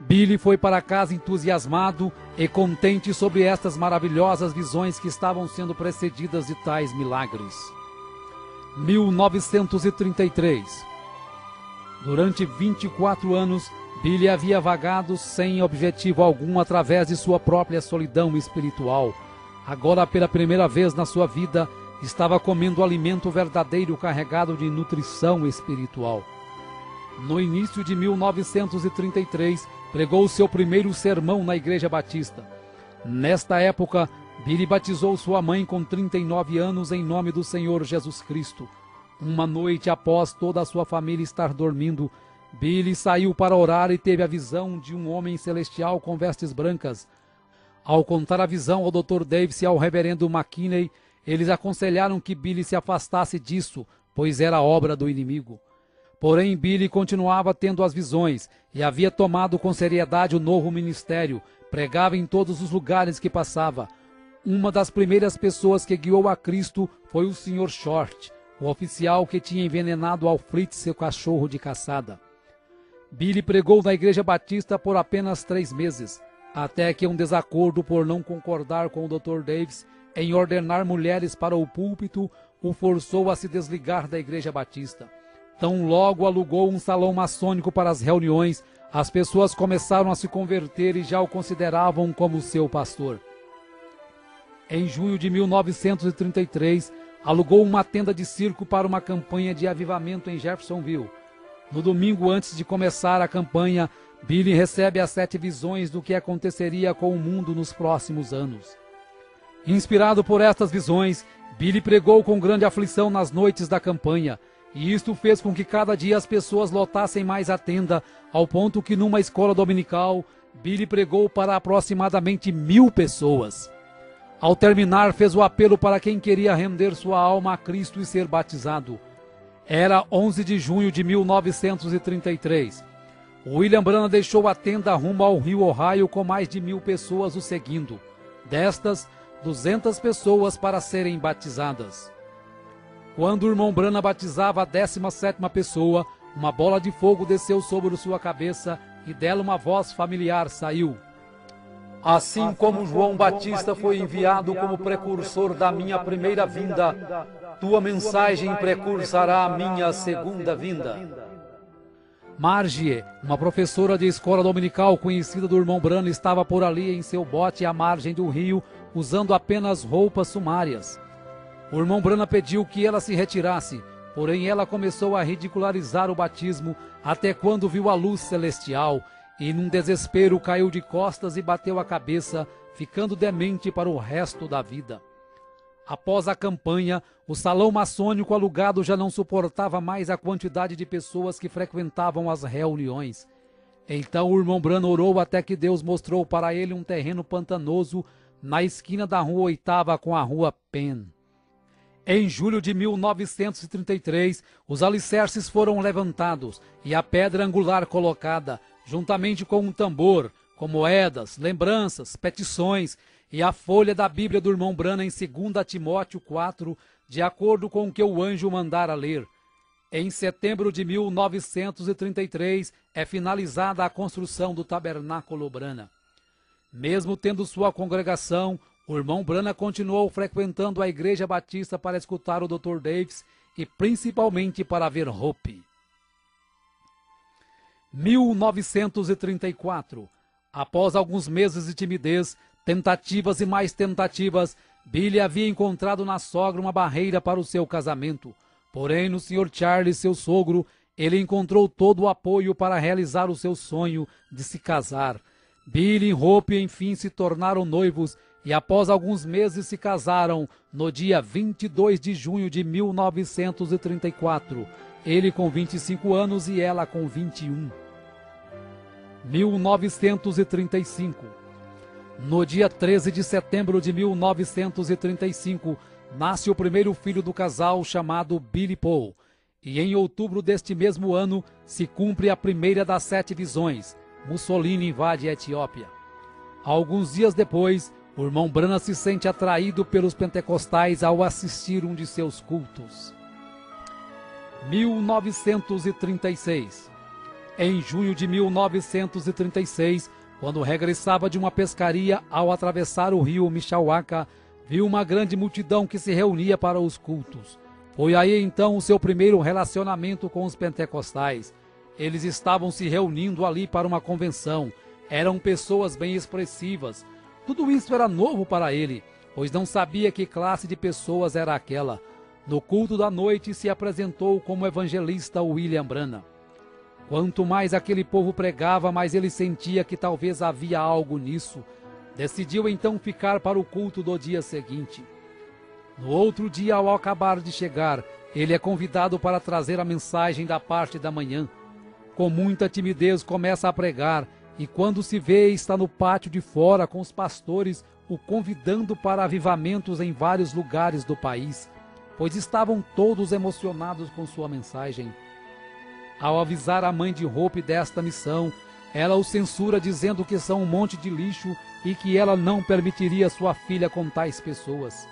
Billy foi para casa entusiasmado e contente sobre estas maravilhosas visões que estavam sendo precedidas de tais milagres. 1933. Durante 24 anos, Billy havia vagado sem objetivo algum através de sua própria solidão espiritual. Agora, pela primeira vez na sua vida, estava comendo alimento verdadeiro carregado de nutrição espiritual. No início de 1933, pregou seu primeiro sermão na Igreja Batista. Nesta época, Billy batizou sua mãe com 39 anos em nome do Senhor Jesus Cristo. Uma noite após toda a sua família estar dormindo, Billy saiu para orar e teve a visão de um homem celestial com vestes brancas. Ao contar a visão ao Dr. Davis e ao reverendo McKinney, eles aconselharam que Billy se afastasse disso, pois era obra do inimigo. Porém, Billy continuava tendo as visões e havia tomado com seriedade o novo ministério, pregava em todos os lugares que passava. Uma das primeiras pessoas que guiou a Cristo foi o Sr. Short, o oficial que tinha envenenado ao Fritz, seu cachorro de caçada. Billy pregou na Igreja Batista por apenas 3 meses. até que um desacordo por não concordar com o Dr. Davis em ordenar mulheres para o púlpito o forçou a se desligar da Igreja Batista. Tão logo alugou um salão maçônico para as reuniões, as pessoas começaram a se converter e já o consideravam como seu pastor. Em junho de 1933, alugou uma tenda de circo para uma campanha de avivamento em Jeffersonville. No domingo antes de começar a campanha, Billy recebe as 7 visões do que aconteceria com o mundo nos próximos anos. Inspirado por estas visões, Billy pregou com grande aflição nas noites da campanha, e isto fez com que cada dia as pessoas lotassem mais a tenda, ao ponto que numa escola dominical, Billy pregou para aproximadamente 1000 pessoas. Ao terminar, fez o apelo para quem queria render sua alma a Cristo e ser batizado. Era 11 de junho de 1933. William Branham deixou a tenda rumo ao rio Ohio com mais de 1000 pessoas o seguindo. Destas, 200 pessoas para serem batizadas. Quando o irmão Branham batizava a 17ª pessoa, uma bola de fogo desceu sobre sua cabeça e dela uma voz familiar saiu. Assim como João Batista foi enviado como precursor da minha primeira vinda, tua mensagem precursará a minha segunda vinda. Margie, uma professora de escola dominical conhecida do irmão Branham, estava por ali em seu bote à margem do rio, usando apenas roupas sumárias. O irmão Branham pediu que ela se retirasse, porém ela começou a ridicularizar o batismo até quando viu a luz celestial e, num desespero, caiu de costas e bateu a cabeça, ficando demente para o resto da vida. Após a campanha, o salão maçônico alugado já não suportava mais a quantidade de pessoas que frequentavam as reuniões. Então o irmão Branham orou até que Deus mostrou para ele um terreno pantanoso na esquina da rua 8ª com a rua Penn. Em julho de 1933, os alicerces foram levantados e a pedra angular colocada, juntamente com um tambor, com moedas, lembranças, petições e a folha da Bíblia do irmão Branham em 2 Timóteo 4, de acordo com o que o anjo mandara ler. Em setembro de 1933, é finalizada a construção do tabernáculo Branham. Mesmo tendo sua congregação, o irmão Branham continuou frequentando a Igreja Batista para escutar o Dr. Davis e principalmente para ver Hope. 1934. Após alguns meses de timidez, tentativas e mais tentativas, Billy havia encontrado na sogra uma barreira para o seu casamento. Porém, no Sr. Charles, seu sogro, ele encontrou todo o apoio para realizar o seu sonho de se casar. Billy e Hope, enfim, se tornaram noivos e após alguns meses se casaram no dia 22 de junho de 1934. Ele com 25 anos e ela com 21. 1935. No dia 13 de setembro de 1935, nasce o primeiro filho do casal, chamado Billy Paul. E em outubro deste mesmo ano, se cumpre a primeira das 7 visões. Mussolini invade a Etiópia. Alguns dias depois, o irmão Branham se sente atraído pelos pentecostais ao assistir um de seus cultos. 1936. Em junho de 1936, quando regressava de uma pescaria, ao atravessar o rio Mishawaka, viu uma grande multidão que se reunia para os cultos. Foi aí então o seu primeiro relacionamento com os pentecostais. Eles estavam se reunindo ali para uma convenção. Eram pessoas bem expressivas. Tudo isso era novo para ele, pois não sabia que classe de pessoas era aquela. No culto da noite se apresentou como evangelista William Branham. Quanto mais aquele povo pregava, mais ele sentia que talvez havia algo nisso. Decidiu então ficar para o culto do dia seguinte. No outro dia, ao acabar de chegar, ele é convidado para trazer a mensagem da parte da manhã. Com muita timidez começa a pregar, e quando se vê está no pátio de fora com os pastores o convidando para avivamentos em vários lugares do país, pois estavam todos emocionados com sua mensagem. Ao avisar a mãe de Hope desta missão, ela o censura dizendo que são um monte de lixo e que ela não permitiria sua filha com tais pessoas.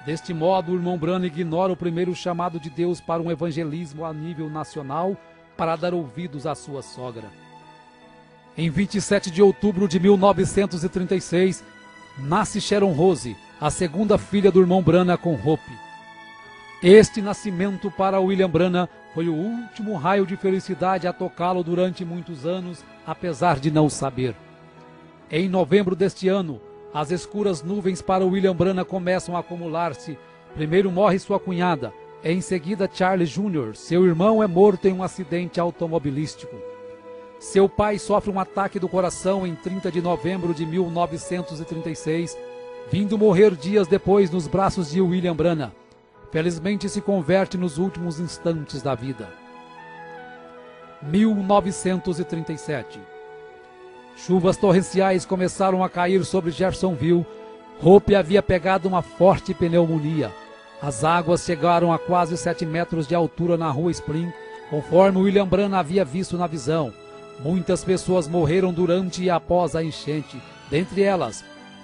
Deste modo, o irmão Branham ignora o primeiro chamado de Deus para um evangelismo a nível nacional para dar ouvidos à sua sogra. Em 27 de outubro de 1936, nasce Sharon Rose, a segunda filha do irmão Branham com Hope. Este nascimento para William Branham foi o último raio de felicidade a tocá-lo durante muitos anos, apesar de não saber. Em novembro deste ano, as escuras nuvens para William Branham começam a acumular-se. Primeiro morre sua cunhada, em seguida Charles Jr., seu irmão é morto em um acidente automobilístico. Seu pai sofre um ataque do coração em 30 de novembro de 1936, vindo morrer dias depois nos braços de William Branham. Felizmente se converte nos últimos instantes da vida. 1937. Chuvas torrenciais começaram a cair sobre Jeffersonville. Hope havia pegado uma forte pneumonia. As águas chegaram a quase 7 metros de altura na rua Spring, conforme William Branham havia visto na visão. Muitas pessoas morreram durante e após a enchente, dentre elas,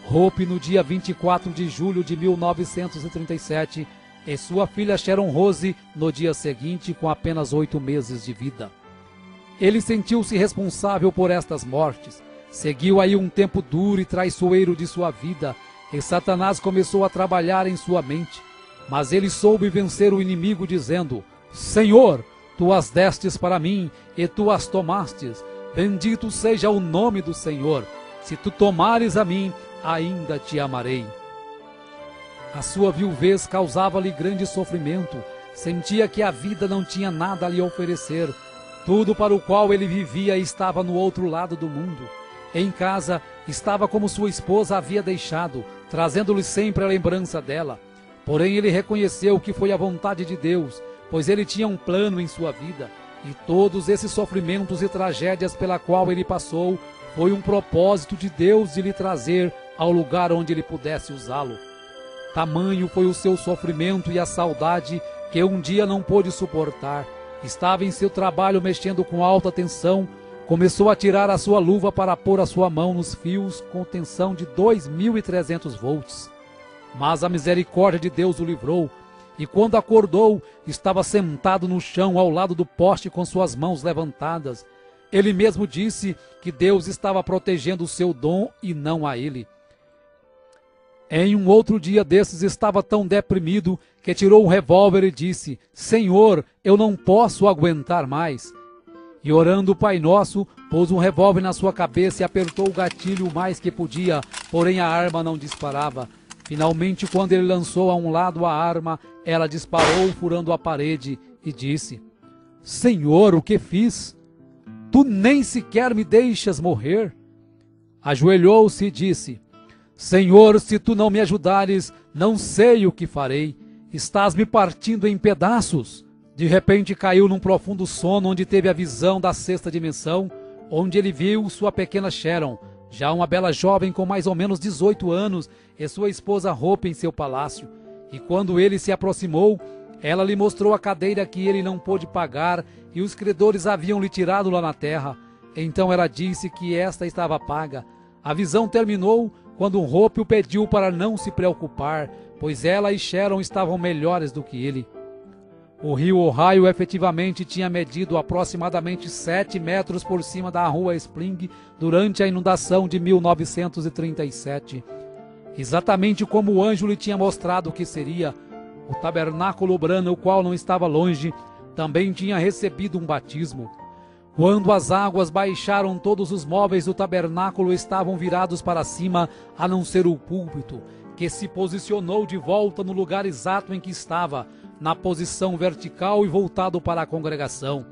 Hope no dia 24 de julho de 1937 e sua filha Sharon Rose no dia seguinte com apenas 8 meses de vida. Ele sentiu-se responsável por estas mortes. Seguiu aí um tempo duro e traiçoeiro de sua vida, e Satanás começou a trabalhar em sua mente. Mas ele soube vencer o inimigo dizendo: Senhor, tu as destes para mim, e tu as tomastes. Bendito seja o nome do Senhor. Se tu tomares a mim, ainda te amarei. A sua viuvez causava-lhe grande sofrimento. Sentia que a vida não tinha nada a lhe oferecer. Tudo para o qual ele vivia estava no outro lado do mundo. Em casa, estava como sua esposa havia deixado, trazendo-lhe sempre a lembrança dela. Porém, ele reconheceu que foi a vontade de Deus, pois ele tinha um plano em sua vida, e todos esses sofrimentos e tragédias pela qual ele passou, foi um propósito de Deus de lhe trazer ao lugar onde ele pudesse usá-lo. Tamanho foi o seu sofrimento e a saudade que um dia não pôde suportar. Estava em seu trabalho mexendo com alta tensão, começou a tirar a sua luva para pôr a sua mão nos fios com tensão de 2.300 volts. Mas a misericórdia de Deus o livrou, e quando acordou, estava sentado no chão ao lado do poste com suas mãos levantadas. Ele mesmo disse que Deus estava protegendo o seu dom e não a ele. Em um outro dia desses estava tão deprimido que tirou um revólver e disse: Senhor, eu não posso aguentar mais. E orando o Pai Nosso, pôs um revólver na sua cabeça e apertou o gatilho o mais que podia, porém a arma não disparava. Finalmente, quando ele lançou a um lado a arma, ela disparou furando a parede e disse: Senhor, o que fiz? Tu nem sequer me deixas morrer? Ajoelhou-se e disse: Senhor, se tu não me ajudares, não sei o que farei. Estás me partindo em pedaços. De repente caiu num profundo sono onde teve a visão da sexta dimensão, onde ele viu sua pequena Sharon, já uma bela jovem com mais ou menos 18 anos, e sua esposa Hope em seu palácio. E quando ele se aproximou, ela lhe mostrou a cadeira que ele não pôde pagar e os credores haviam lhe tirado lá na terra. Então ela disse que esta estava paga. A visão terminou quando Hope o pediu para não se preocupar, pois ela e Sharon estavam melhores do que ele. O rio Ohio efetivamente tinha medido aproximadamente 7 metros por cima da rua Spring durante a inundação de 1937. Exatamente como o anjo lhe tinha mostrado que seria, o tabernáculo Branham, o qual não estava longe, também tinha recebido um batismo. Quando as águas baixaram, todos os móveis do tabernáculo estavam virados para cima, a não ser o púlpito, que se posicionou de volta no lugar exato em que estava, na posição vertical e voltado para a congregação.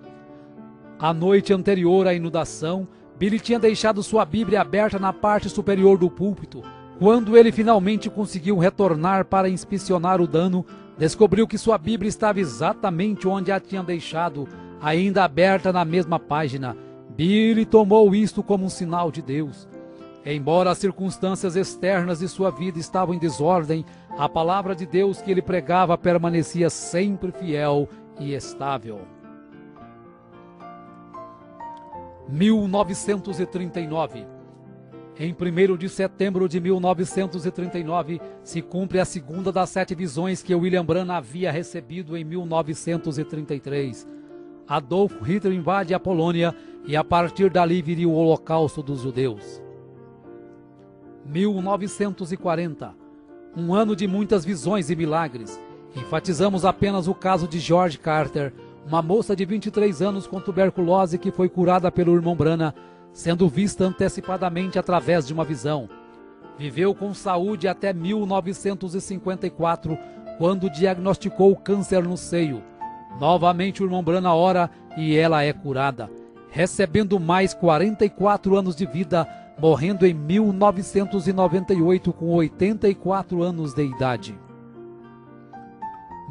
A noite anterior à inundação, Billy tinha deixado sua Bíblia aberta na parte superior do púlpito. Quando ele finalmente conseguiu retornar para inspecionar o dano, descobriu que sua Bíblia estava exatamente onde a tinha deixado, ainda aberta na mesma página. Billy tomou isto como um sinal de Deus. Embora as circunstâncias externas de sua vida estavam em desordem, a palavra de Deus que ele pregava permanecia sempre fiel e estável. 1939. Em 1º de setembro de 1939, se cumpre a segunda das 7 visões que William Branham havia recebido em 1933. Adolf Hitler invade a Polônia e a partir dali viria o Holocausto dos judeus. 1940, um ano de muitas visões e milagres. Enfatizamos apenas o caso de George Carter, uma moça de 23 anos com tuberculose que foi curada pelo irmão Branham, sendo vista antecipadamente através de uma visão. Viveu com saúde até 1954, quando diagnosticou câncer no seio. Novamente o irmão Branham ora e ela é curada, recebendo mais 44 anos de vida, morrendo em 1998 com 84 anos de idade.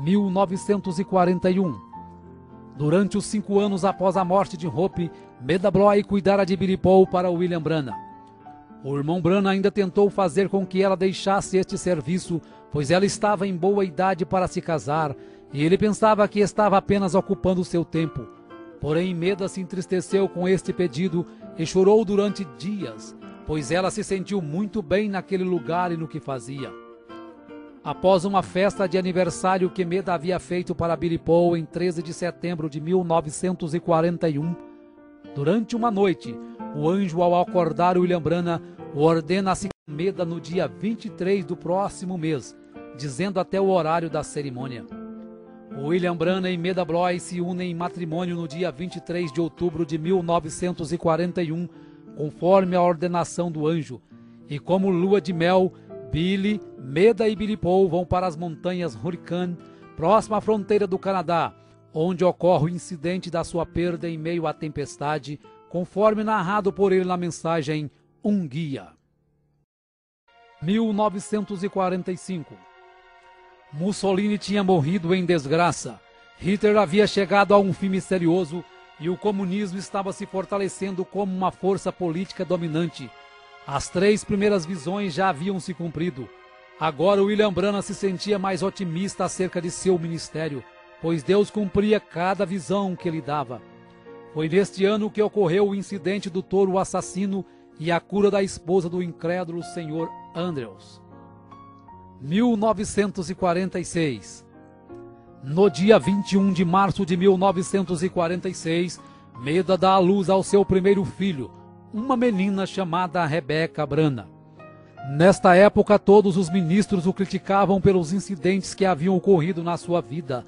1941. Durante os 5 anos após a morte de Hope, Meda Bloy cuidara de Billy Paul para William Branham. O irmão Branham ainda tentou fazer com que ela deixasse este serviço, pois ela estava em boa idade para se casar, e ele pensava que estava apenas ocupando seu tempo. Porém, Meda se entristeceu com este pedido e chorou durante dias, pois ela se sentiu muito bem naquele lugar e no que fazia. Após uma festa de aniversário que Meda havia feito para Billy Paul em 13 de setembro de 1941, durante uma noite, o anjo, ao acordar William Branham, o ordena a se casar com Meda no dia 23 do próximo mês, dizendo até o horário da cerimônia. William Branham e Meda Bloy se unem em matrimônio no dia 23 de outubro de 1941, conforme a ordenação do anjo, e como lua de mel, Billy, Meda e Billy Paul vão para as montanhas Hurricane, próxima à fronteira do Canadá, onde ocorre o incidente da sua perda em meio à tempestade, conforme narrado por ele na mensagem Um Guia. 1945. Mussolini tinha morrido em desgraça. Hitler havia chegado a um fim misterioso e o comunismo estava se fortalecendo como uma força política dominante. As 3 primeiras visões já haviam se cumprido. Agora William Branham se sentia mais otimista acerca de seu ministério, pois Deus cumpria cada visão que lhe dava. Foi neste ano que ocorreu o incidente do touro assassino e a cura da esposa do incrédulo Sr. Andrews. 1946. No dia 21 de março de 1946, Meda dá à luz ao seu primeiro filho, uma menina chamada Rebecca Branham. Nesta época, todos os ministros o criticavam pelos incidentes que haviam ocorrido na sua vida.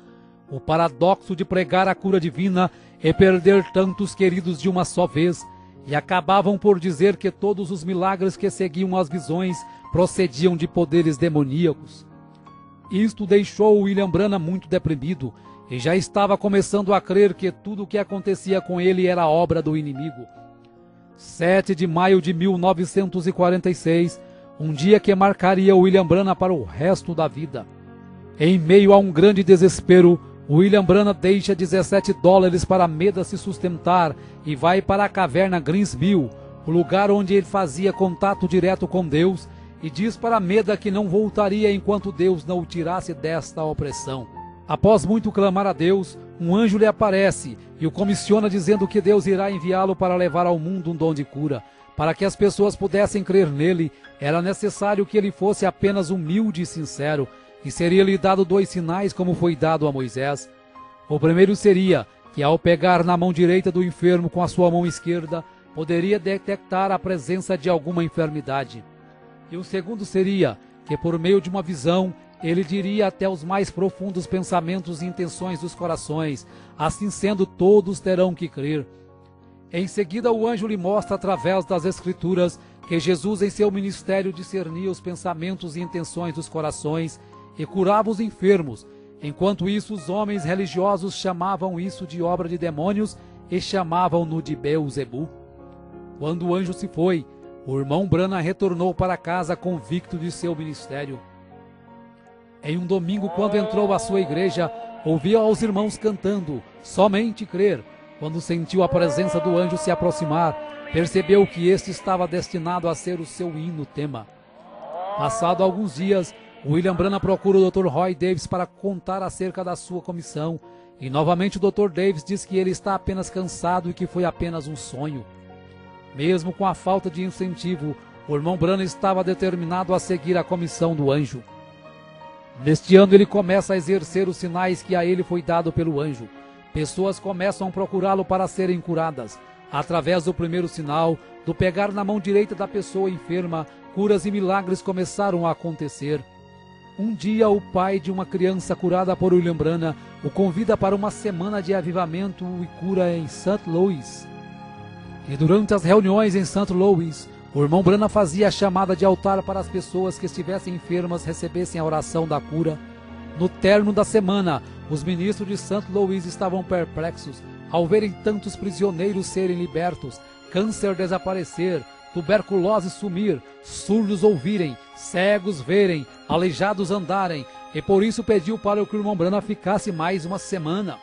O paradoxo de pregar a cura divina e perder tantos queridos de uma só vez, e acabavam por dizer que todos os milagres que seguiam as visões procediam de poderes demoníacos. Isto deixou William Branham muito deprimido, e já estava começando a crer que tudo o que acontecia com ele era obra do inimigo. 7 de maio de 1946, um dia que marcaria William Branham para o resto da vida. Em meio a um grande desespero, William Branham deixa $17 para Meda se sustentar e vai para a caverna Greensville, o lugar onde ele fazia contato direto com Deus, e diz para Meda que não voltaria enquanto Deus não o tirasse desta opressão. Após muito clamar a Deus, um anjo lhe aparece e o comissiona dizendo que Deus irá enviá-lo para levar ao mundo um dom de cura. Para que as pessoas pudessem crer nele, era necessário que ele fosse apenas humilde e sincero, e seria-lhe dado 2 sinais como foi dado a Moisés. O primeiro seria que, ao pegar na mão direita do enfermo com a sua mão esquerda, poderia detectar a presença de alguma enfermidade. E o segundo seria que, por meio de uma visão, ele diria até os mais profundos pensamentos e intenções dos corações. Assim sendo, todos terão que crer. Em seguida, o anjo lhe mostra através das Escrituras que Jesus em seu ministério discernia os pensamentos e intenções dos corações e curava os enfermos. Enquanto isso, os homens religiosos chamavam isso de obra de demônios e chamavam-no de Beelzebu. Quando o anjo se foi, o irmão Branham retornou para casa convicto de seu ministério. Em um domingo, quando entrou à sua igreja, ouviu aos irmãos cantando Somente Crer. Quando sentiu a presença do anjo se aproximar, percebeu que este estava destinado a ser o seu hino-tema. Passado alguns dias, William Branham procura o Dr. Roy Davis para contar acerca da sua comissão, e novamente o Dr. Davis diz que ele está apenas cansado e que foi apenas um sonho. Mesmo com a falta de incentivo, o irmão Branham estava determinado a seguir a comissão do anjo. Neste ano ele começa a exercer os sinais que a ele foi dado pelo anjo. Pessoas começam a procurá-lo para serem curadas. Através do primeiro sinal, do pegar na mão direita da pessoa enferma, curas e milagres começaram a acontecer. Um dia, o pai de uma criança curada por William Branham o convida para uma semana de avivamento e cura em St. Louis. E durante as reuniões em St. Louis, o irmão Branham fazia a chamada de altar para as pessoas que estivessem enfermas recebessem a oração da cura. No término da semana, os ministros de St. Louis estavam perplexos ao verem tantos prisioneiros serem libertos, câncer desaparecer, tuberculose sumir, surdos ouvirem, cegos verem, aleijados andarem, e por isso pediu para que o irmão Branham ficasse mais uma semana.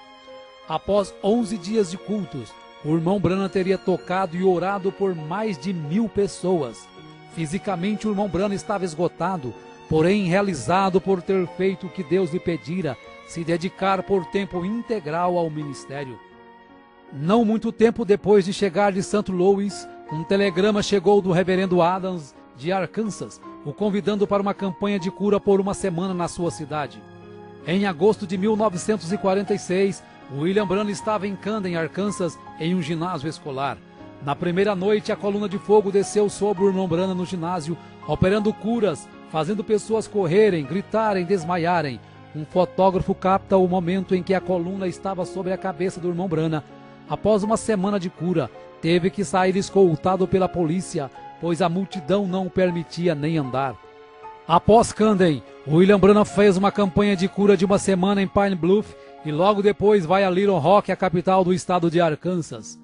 Após 11 dias de cultos, o irmão Branham teria tocado e orado por mais de 1000 pessoas. Fisicamente o irmão Branham estava esgotado, porém realizado por ter feito o que Deus lhe pedira, se dedicar por tempo integral ao ministério. Não muito tempo depois de chegar de St. Louis, um telegrama chegou do reverendo Adams de Arkansas, o convidando para uma campanha de cura por uma semana na sua cidade. Em agosto de 1946, William Branham estava em Camden, Arkansas, em um ginásio escolar. Na primeira noite, a coluna de fogo desceu sobre o irmão Branham no ginásio, operando curas, fazendo pessoas correrem, gritarem, desmaiarem. Um fotógrafo capta o momento em que a coluna estava sobre a cabeça do irmão Branham. Após uma semana de cura, teve que sair escoltado pela polícia, pois a multidão não o permitia nem andar. Após Camden, William Branham fez uma campanha de cura de uma semana em Pine Bluff e logo depois vai a Little Rock, a capital do estado de Arkansas.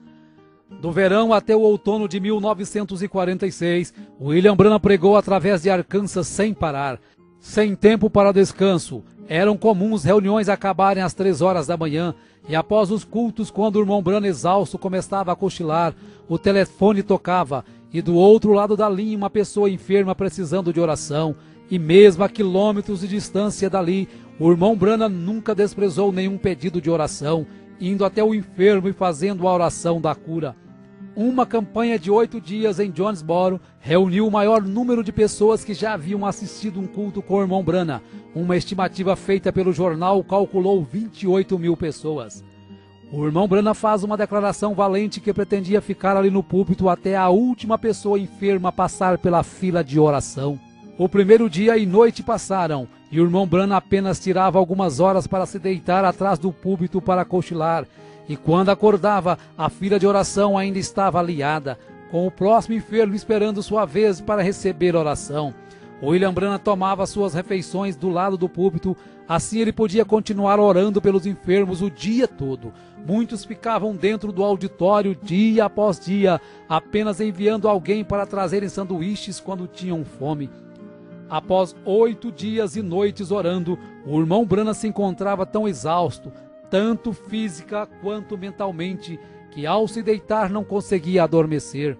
Do verão até o outono de 1946, William Branham pregou através de Arkansas sem parar, sem tempo para descanso. Eram comuns reuniões acabarem às 3 horas da manhã, e após os cultos, quando o irmão Branham exausto começava a cochilar, o telefone tocava, e do outro lado da linha uma pessoa enferma precisando de oração, e mesmo a quilômetros de distância dali, o irmão Branham nunca desprezou nenhum pedido de oração, indo até o enfermo e fazendo a oração da cura. Uma campanha de 8 dias em Jonesboro reuniu o maior número de pessoas que já haviam assistido um culto com o irmão Branham. Uma estimativa feita pelo jornal calculou 28.000 pessoas. O irmão Branham faz uma declaração valente que pretendia ficar ali no púlpito até a última pessoa enferma passar pela fila de oração. O primeiro dia e noite passaram, e o irmão Branham apenas tirava algumas horas para se deitar atrás do púlpito para cochilar, e quando acordava, a fila de oração ainda estava aliada, com o próximo enfermo esperando sua vez para receber oração. William Branham tomava suas refeições do lado do púlpito, assim ele podia continuar orando pelos enfermos o dia todo. Muitos ficavam dentro do auditório dia após dia, apenas enviando alguém para trazerem sanduíches quando tinham fome. Após 8 dias e noites orando, o irmão Branham se encontrava tão exausto, tanto física quanto mentalmente, que ao se deitar não conseguia adormecer.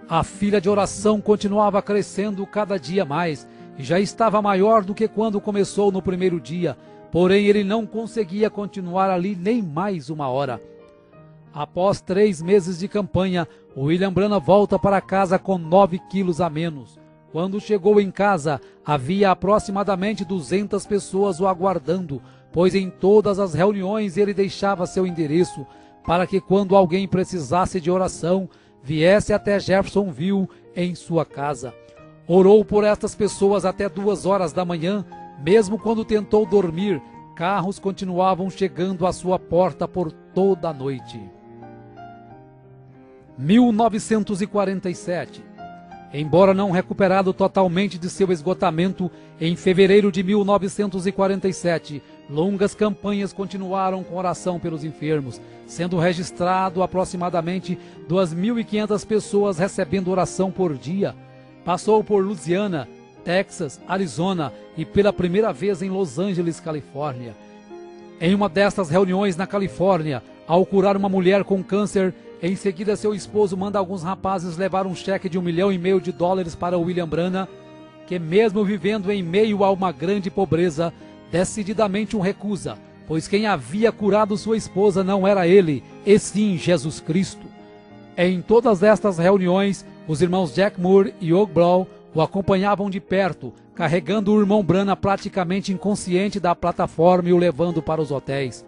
A fila de oração continuava crescendo cada dia mais, e já estava maior do que quando começou no primeiro dia, porém ele não conseguia continuar ali nem mais uma hora. Após 3 meses de campanha, William Branham volta para casa com 9 quilos a menos. Quando chegou em casa, havia aproximadamente 200 pessoas o aguardando, pois em todas as reuniões ele deixava seu endereço, para que quando alguém precisasse de oração, viesse até Jeffersonville em sua casa. Orou por estas pessoas até 2 horas da manhã, mesmo quando tentou dormir, carros continuavam chegando à sua porta por toda a noite. 1947. Embora não recuperado totalmente de seu esgotamento, em fevereiro de 1947, longas campanhas continuaram com oração pelos enfermos, sendo registrado aproximadamente 2.500 pessoas recebendo oração por dia. Passou por Louisiana, Texas, Arizona e pela primeira vez em Los Angeles, Califórnia. Em uma destas reuniões na Califórnia, ao curar uma mulher com câncer, em seguida seu esposo manda alguns rapazes levar um cheque de $1,5 milhão para William Branham, que mesmo vivendo em meio a uma grande pobreza, decididamente o recusa, pois quem havia curado sua esposa não era ele, e sim Jesus Cristo. Em todas estas reuniões, os irmãos Jack Moore e Hugh Brown o acompanhavam de perto, carregando o irmão Branham praticamente inconsciente da plataforma e o levando para os hotéis.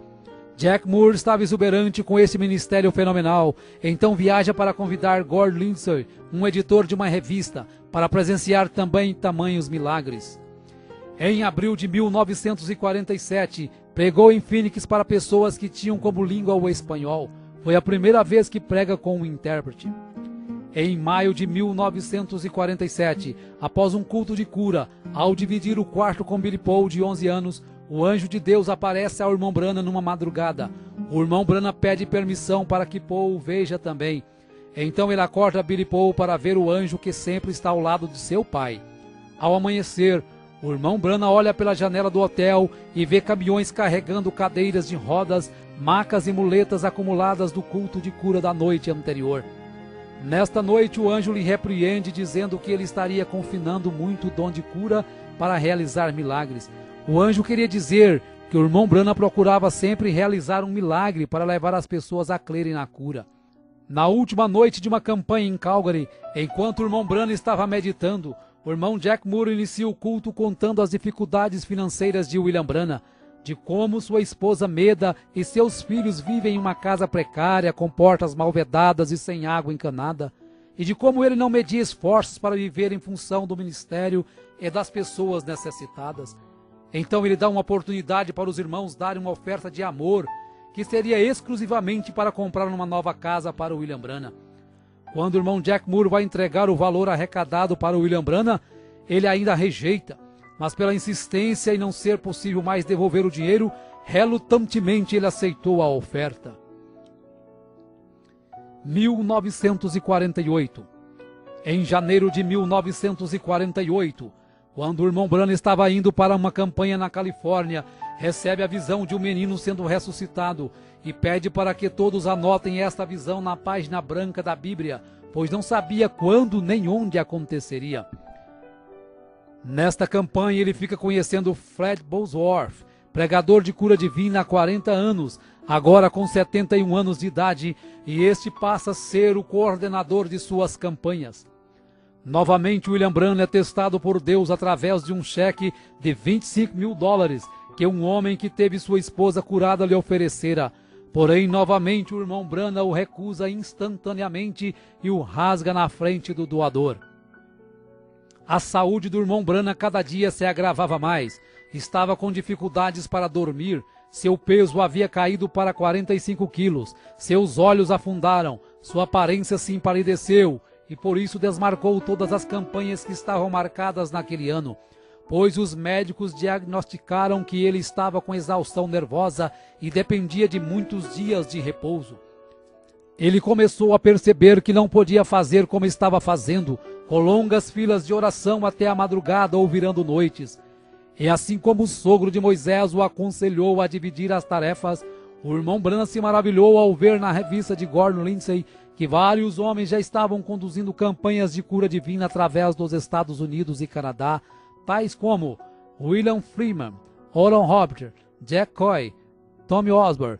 Jack Moore estava exuberante com esse ministério fenomenal, então viaja para convidar Gord Lindsay, um editor de uma revista, para presenciar também tamanhos milagres. Em abril de 1947, pregou em Phoenix para pessoas que tinham como língua o espanhol. Foi a primeira vez que prega com um intérprete. Em maio de 1947, após um culto de cura, ao dividir o quarto com Billy Paul, de 11 anos, o anjo de Deus aparece ao irmão Branham numa madrugada. O irmão Branham pede permissão para que Paul o veja também. Então ele acorda Billy Paul para ver o anjo que sempre está ao lado de seu pai. Ao amanhecer, o irmão Branham olha pela janela do hotel e vê caminhões carregando cadeiras de rodas, macas e muletas acumuladas do culto de cura da noite anterior. Nesta noite o anjo lhe repreende, dizendo que ele estaria confinando muito o dom de cura para realizar milagres. O anjo queria dizer que o irmão Branham procurava sempre realizar um milagre para levar as pessoas a crerem na cura. Na última noite de uma campanha em Calgary, enquanto o irmão Branham estava meditando, o irmão Jack Moore inicia o culto contando as dificuldades financeiras de William Branham, de como sua esposa Meda e seus filhos vivem em uma casa precária, com portas mal vedadas e sem água encanada, e de como ele não media esforços para viver em função do ministério e das pessoas necessitadas. Então ele dá uma oportunidade para os irmãos darem uma oferta de amor, que seria exclusivamente para comprar uma nova casa para o William Branham. Quando o irmão Jack Moore vai entregar o valor arrecadado para o William Branham, ele ainda rejeita, mas pela insistência em não ser possível mais devolver o dinheiro, relutantemente ele aceitou a oferta. 1948. Em janeiro de 1948, quando o irmão Branham estava indo para uma campanha na Califórnia, recebe a visão de um menino sendo ressuscitado e pede para que todos anotem esta visão na página branca da Bíblia, pois não sabia quando nem onde aconteceria. Nesta campanha ele fica conhecendo Fred Bosworth, pregador de cura divina há 40 anos, agora com 71 anos de idade, e este passa a ser o coordenador de suas campanhas. Novamente William Branham é testado por Deus através de um cheque de $25.000 que um homem que teve sua esposa curada lhe oferecera. Porém, novamente o irmão Branham o recusa instantaneamente e o rasga na frente do doador. A saúde do irmão Branham cada dia se agravava mais. Estava com dificuldades para dormir, seu peso havia caído para 45 quilos, seus olhos afundaram, sua aparência se empalideceu, e por isso desmarcou todas as campanhas que estavam marcadas naquele ano, pois os médicos diagnosticaram que ele estava com exaustão nervosa e dependia de muitos dias de repouso. Ele começou a perceber que não podia fazer como estava fazendo, com longas filas de oração até a madrugada ou virando noites. E assim como o sogro de Moisés o aconselhou a dividir as tarefas, o irmão Branham se maravilhou ao ver na revista de Gordon Lindsay que vários homens já estavam conduzindo campanhas de cura divina através dos Estados Unidos e Canadá, tais como William Freeman, Oral Roberts, Jack Coy, Tommy Osborne.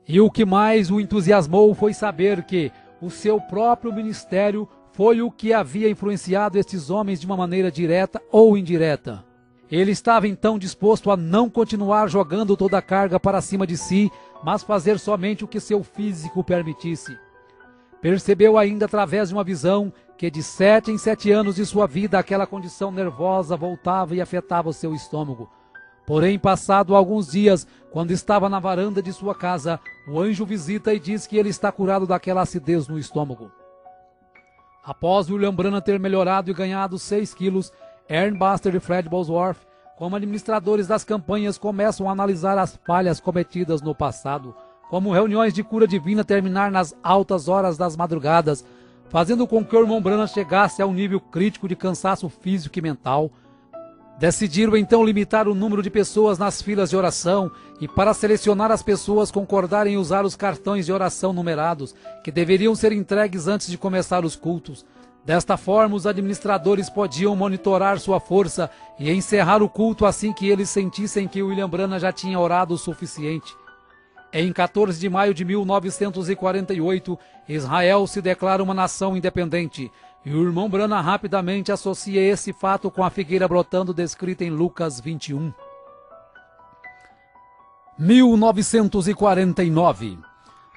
E o que mais o entusiasmou foi saber que o seu próprio ministério foi o que havia influenciado estes homens de uma maneira direta ou indireta. Ele estava então disposto a não continuar jogando toda a carga para cima de si, mas fazer somente o que seu físico permitisse. Percebeu ainda através de uma visão que de 7 em 7 anos de sua vida aquela condição nervosa voltava e afetava o seu estômago. Porém, passado alguns dias, quando estava na varanda de sua casa, o anjo visita e diz que ele está curado daquela acidez no estômago. Após William Branham ter melhorado e ganhado 6 quilos, Aaron Buster e Fred Bosworth, como administradores das campanhas, começam a analisar as falhas cometidas no passado, como reuniões de cura divina terminar nas altas horas das madrugadas, fazendo com que o irmão Branham chegasse a um nível crítico de cansaço físico e mental. Decidiram então limitar o número de pessoas nas filas de oração e, para selecionar as pessoas, concordarem em usar os cartões de oração numerados, que deveriam ser entregues antes de começar os cultos. Desta forma, os administradores podiam monitorar sua força e encerrar o culto assim que eles sentissem que William Branham já tinha orado o suficiente. Em 14 de maio de 1948, Israel se declara uma nação independente, e o irmão Branham rapidamente associa esse fato com a figueira brotando descrita em Lucas 21. 1949.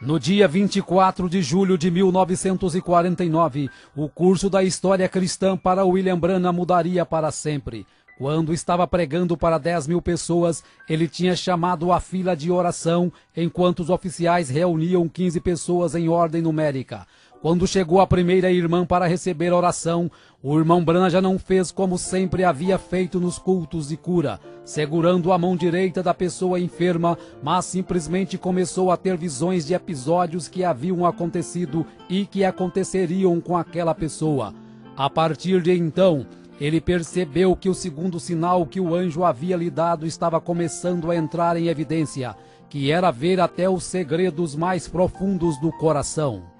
No dia 24 de julho de 1949, o curso da história cristã para William Branham mudaria para sempre. Quando estava pregando para 10.000 pessoas, ele tinha chamado a fila de oração, enquanto os oficiais reuniam 15 pessoas em ordem numérica. Quando chegou a primeira irmã para receber a oração, o irmão Branham já não fez como sempre havia feito nos cultos de cura, segurando a mão direita da pessoa enferma, mas simplesmente começou a ter visões de episódios que haviam acontecido e que aconteceriam com aquela pessoa. A partir de então, ele percebeu que o segundo sinal que o anjo havia lhe dado estava começando a entrar em evidência, que era ver até os segredos mais profundos do coração.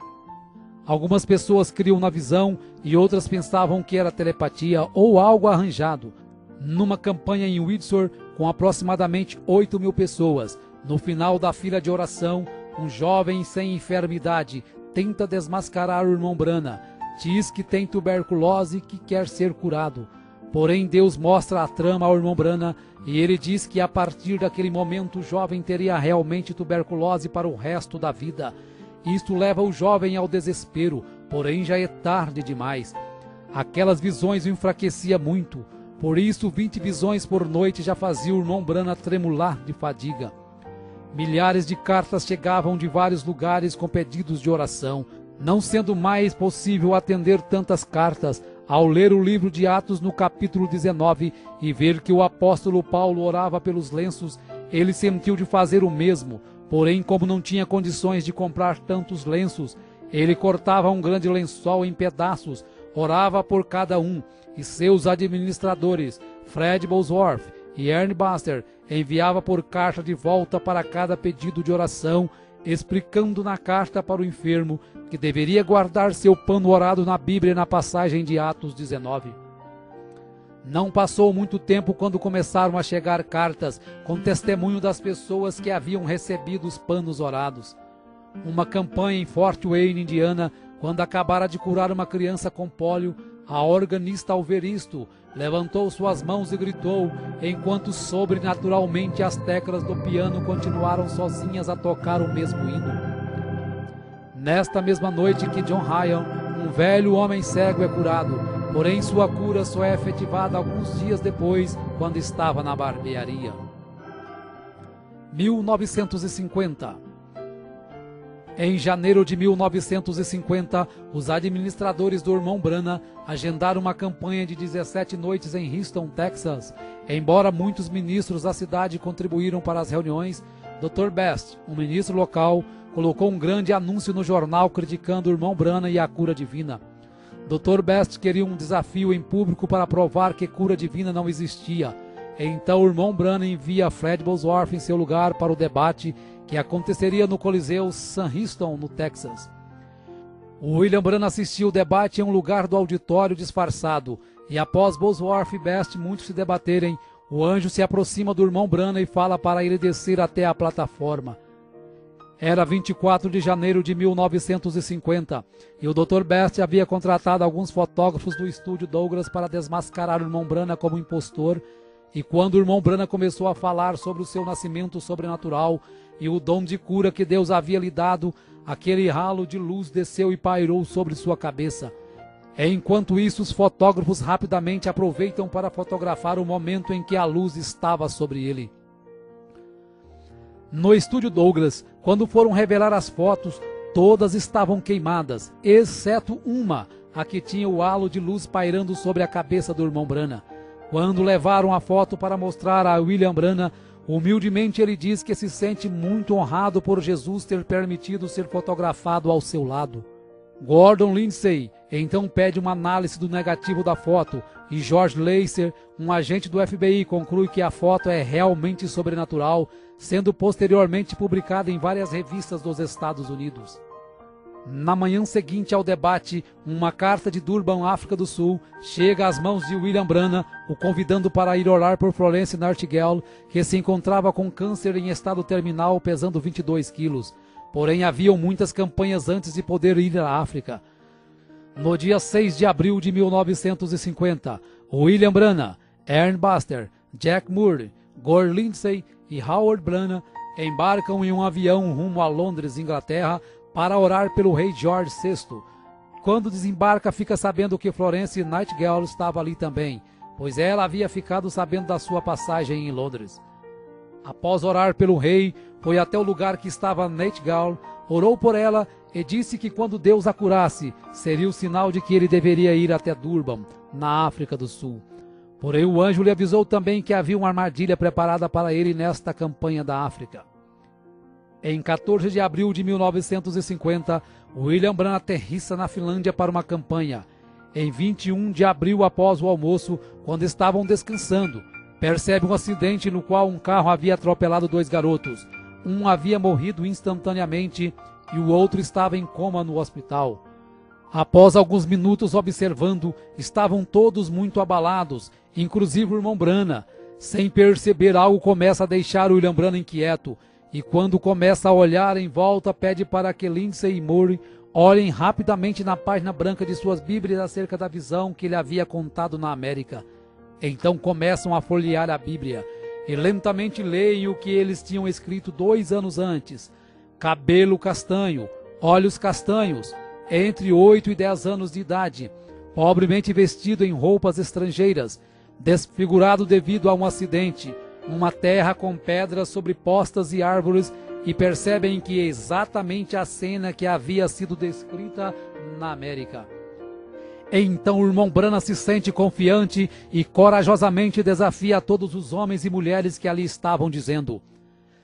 Algumas pessoas criam na visão e outras pensavam que era telepatia ou algo arranjado. Numa campanha em Windsor, com aproximadamente 8.000 pessoas, no final da fila de oração, um jovem sem enfermidade tenta desmascarar o irmão Branham. Diz que tem tuberculose e que quer ser curado. Porém, Deus mostra a trama ao irmão Branham e ele diz que a partir daquele momento o jovem teria realmente tuberculose para o resto da vida. Isto leva o jovem ao desespero, porém já é tarde demais. Aquelas visões o enfraqueciam muito, por isso 20 visões por noite já faziam o irmão Branham tremular de fadiga. Milhares de cartas chegavam de vários lugares com pedidos de oração, não sendo mais possível atender tantas cartas. Ao ler o livro de Atos no capítulo 19 e ver que o apóstolo Paulo orava pelos lenços, ele sentiu de fazer o mesmo. Porém, como não tinha condições de comprar tantos lenços, ele cortava um grande lençol em pedaços, orava por cada um, e seus administradores, Fred Bosworth e Ernie Buster, enviava por carta de volta para cada pedido de oração, explicando na carta para o enfermo que deveria guardar seu pano orado na Bíblia na passagem de Atos 19. Não passou muito tempo quando começaram a chegar cartas com testemunho das pessoas que haviam recebido os panos orados. Uma campanha em Fort Wayne, Indiana, quando acabara de curar uma criança com pólio, a organista, ao ver isto, levantou suas mãos e gritou, enquanto sobrenaturalmente as teclas do piano continuaram sozinhas a tocar o mesmo hino. Nesta mesma noite que John Ryan, um velho homem cego, é curado. Porém, sua cura só é efetivada alguns dias depois, quando estava na barbearia. 1950. Em janeiro de 1950, os administradores do irmão Branham agendaram uma campanha de 17 noites em Houston, Texas. Embora muitos ministros da cidade contribuíram para as reuniões, Dr. Best, um ministro local, colocou um grande anúncio no jornal criticando o irmão Branham e a cura divina. Dr. Best queria um desafio em público para provar que cura divina não existia. Então o irmão Branham envia Fred Bosworth em seu lugar para o debate que aconteceria no Coliseu Sam Houston, no Texas. O William Branham assistiu o debate em um lugar do auditório disfarçado, e após Bosworth e Best muitos se debaterem, o anjo se aproxima do irmão Branham e fala para ele descer até a plataforma. Era 24 de janeiro de 1950 e o Dr. Best havia contratado alguns fotógrafos do estúdio Douglas para desmascarar o irmão Branham como impostor, e quando o irmão Branham começou a falar sobre o seu nascimento sobrenatural e o dom de cura que Deus havia lhe dado, aquele ralo de luz desceu e pairou sobre sua cabeça. Enquanto isso, os fotógrafos rapidamente aproveitam para fotografar o momento em que a luz estava sobre ele. No estúdio Douglas, quando foram revelar as fotos, todas estavam queimadas, exceto uma, a que tinha o halo de luz pairando sobre a cabeça do irmão Branham. Quando levaram a foto para mostrar a William Branham, humildemente ele diz que se sente muito honrado por Jesus ter permitido ser fotografado ao seu lado. Gordon Lindsay então pede uma análise do negativo da foto e George Lacer, um agente do FBI, conclui que a foto é realmente sobrenatural, sendo posteriormente publicada em várias revistas dos Estados Unidos. Na manhã seguinte ao debate, uma carta de Durban, África do Sul, chega às mãos de William Branham, o convidando para ir orar por Florence Nightingale, que se encontrava com câncer em estado terminal, pesando 22 quilos. Porém, haviam muitas campanhas antes de poder ir à África. No dia 6 de abril de 1950, William Branham, Ern Buster, Jack Moore, Gore Lindsay e Howard Branham embarcam em um avião rumo a Londres, Inglaterra, para orar pelo rei George VI. Quando desembarca, fica sabendo que Florence Nightingale estava ali também, pois ela havia ficado sabendo da sua passagem em Londres. Após orar pelo rei, foi até o lugar que estava Nightingale, orou por ela e disse que quando Deus a curasse, seria o sinal de que ele deveria ir até Durban, na África do Sul. Porém, o anjo lhe avisou também que havia uma armadilha preparada para ele nesta campanha da África. Em 14 de abril de 1950, William Branham aterrissa na Finlândia para uma campanha. Em 21 de abril, após o almoço, quando estavam descansando, percebe um acidente no qual um carro havia atropelado 2 garotos. Um havia morrido instantaneamente e o outro estava em coma no hospital. Após alguns minutos observando, estavam todos muito abalados, inclusive o irmão Branham. Sem perceber, algo começa a deixar o William Branham inquieto, e quando começa a olhar em volta, pede para que Lindsay e Murray olhem rapidamente na página branca de suas Bíblias acerca da visão que ele havia contado na América. Então começam a folhear a Bíblia, e lentamente leem o que eles tinham escrito 2 anos antes. Cabelo castanho, olhos castanhos, entre 8 e 10 anos de idade, pobremente vestido em roupas estrangeiras, desfigurado devido a um acidente, uma terra com pedras sobrepostas e árvores, e percebem que é exatamente a cena que havia sido descrita na América. Então o irmão Branham se sente confiante e corajosamente desafia a todos os homens e mulheres que ali estavam, dizendo: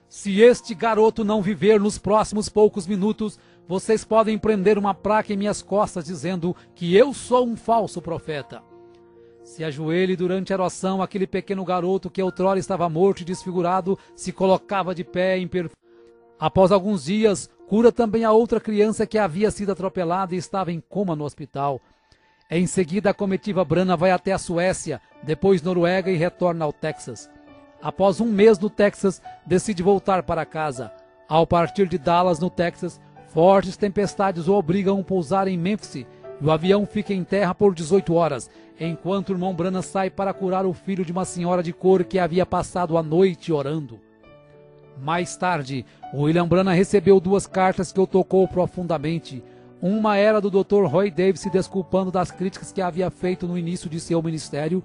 se este garoto não viver nos próximos poucos minutos, vocês podem prender uma placa em minhas costas dizendo que eu sou um falso profeta. Se ajoelhe durante a oração, aquele pequeno garoto que outrora estava morto e desfigurado se colocava de pé em Após alguns dias, cura também a outra criança que havia sido atropelada e estava em coma no hospital. Em seguida, a comitiva Branham vai até a Suécia, depois Noruega e retorna ao Texas. Após um mês no Texas, decide voltar para casa. Ao partir de Dallas, no Texas, fortes tempestades o obrigam a pousar em Memphis, e o avião fica em terra por 18 horas, enquanto o irmão Branham sai para curar o filho de uma senhora de cor que havia passado a noite orando. Mais tarde, William Branham recebeu 2 cartas que o tocou profundamente. Uma era do Dr. Roy Davis se desculpando das críticas que havia feito no início de seu ministério.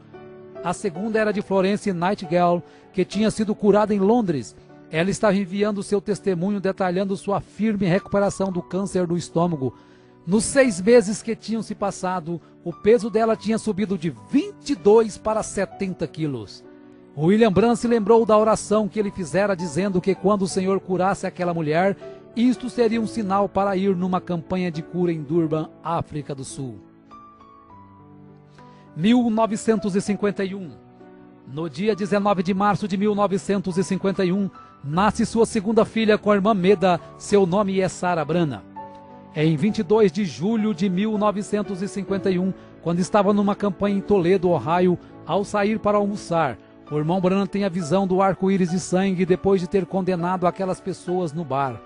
A segunda era de Florence Nightingale, que tinha sido curada em Londres. Ela estava enviando seu testemunho detalhando sua firme recuperação do câncer do estômago. Nos 6 meses que tinham se passado, o peso dela tinha subido de 22 para 70 quilos. William Branham se lembrou da oração que ele fizera dizendo que quando o Senhor curasse aquela mulher, isto seria um sinal para ir numa campanha de cura em Durban, África do Sul. 1951. No dia 19 de março de 1951, nasce sua segunda filha com a irmã Meda, seu nome é Sarah Branham. Em 22 de julho de 1951, quando estava numa campanha em Toledo, Ohio, ao sair para almoçar, o irmão Branham tem a visão do arco-íris de sangue depois de ter condenado aquelas pessoas no bar.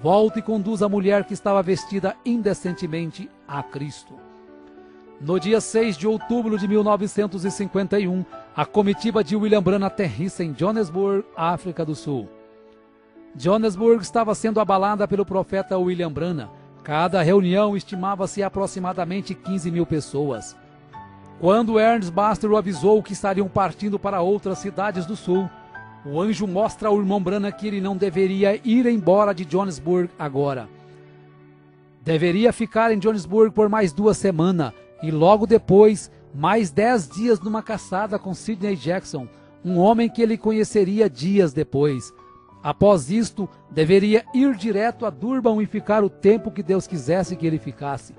Volta e conduz a mulher que estava vestida indecentemente a Cristo. No dia 6 de outubro de 1951, a comitiva de William Branham aterrissa em Johannesburg, África do Sul. Johannesburg estava sendo abalada pelo profeta William Branham. Cada reunião estimava-se aproximadamente 15 mil pessoas. Quando Ernest Baxter o avisou que estariam partindo para outras cidades do sul, o anjo mostra ao irmão Branham que ele não deveria ir embora de Johannesburg agora. Deveria ficar em Johannesburg por mais 2 semanas e logo depois, mais 10 dias numa caçada com Sidney Jackson, um homem que ele conheceria dias depois. Após isto, deveria ir direto a Durban e ficar o tempo que Deus quisesse que ele ficasse.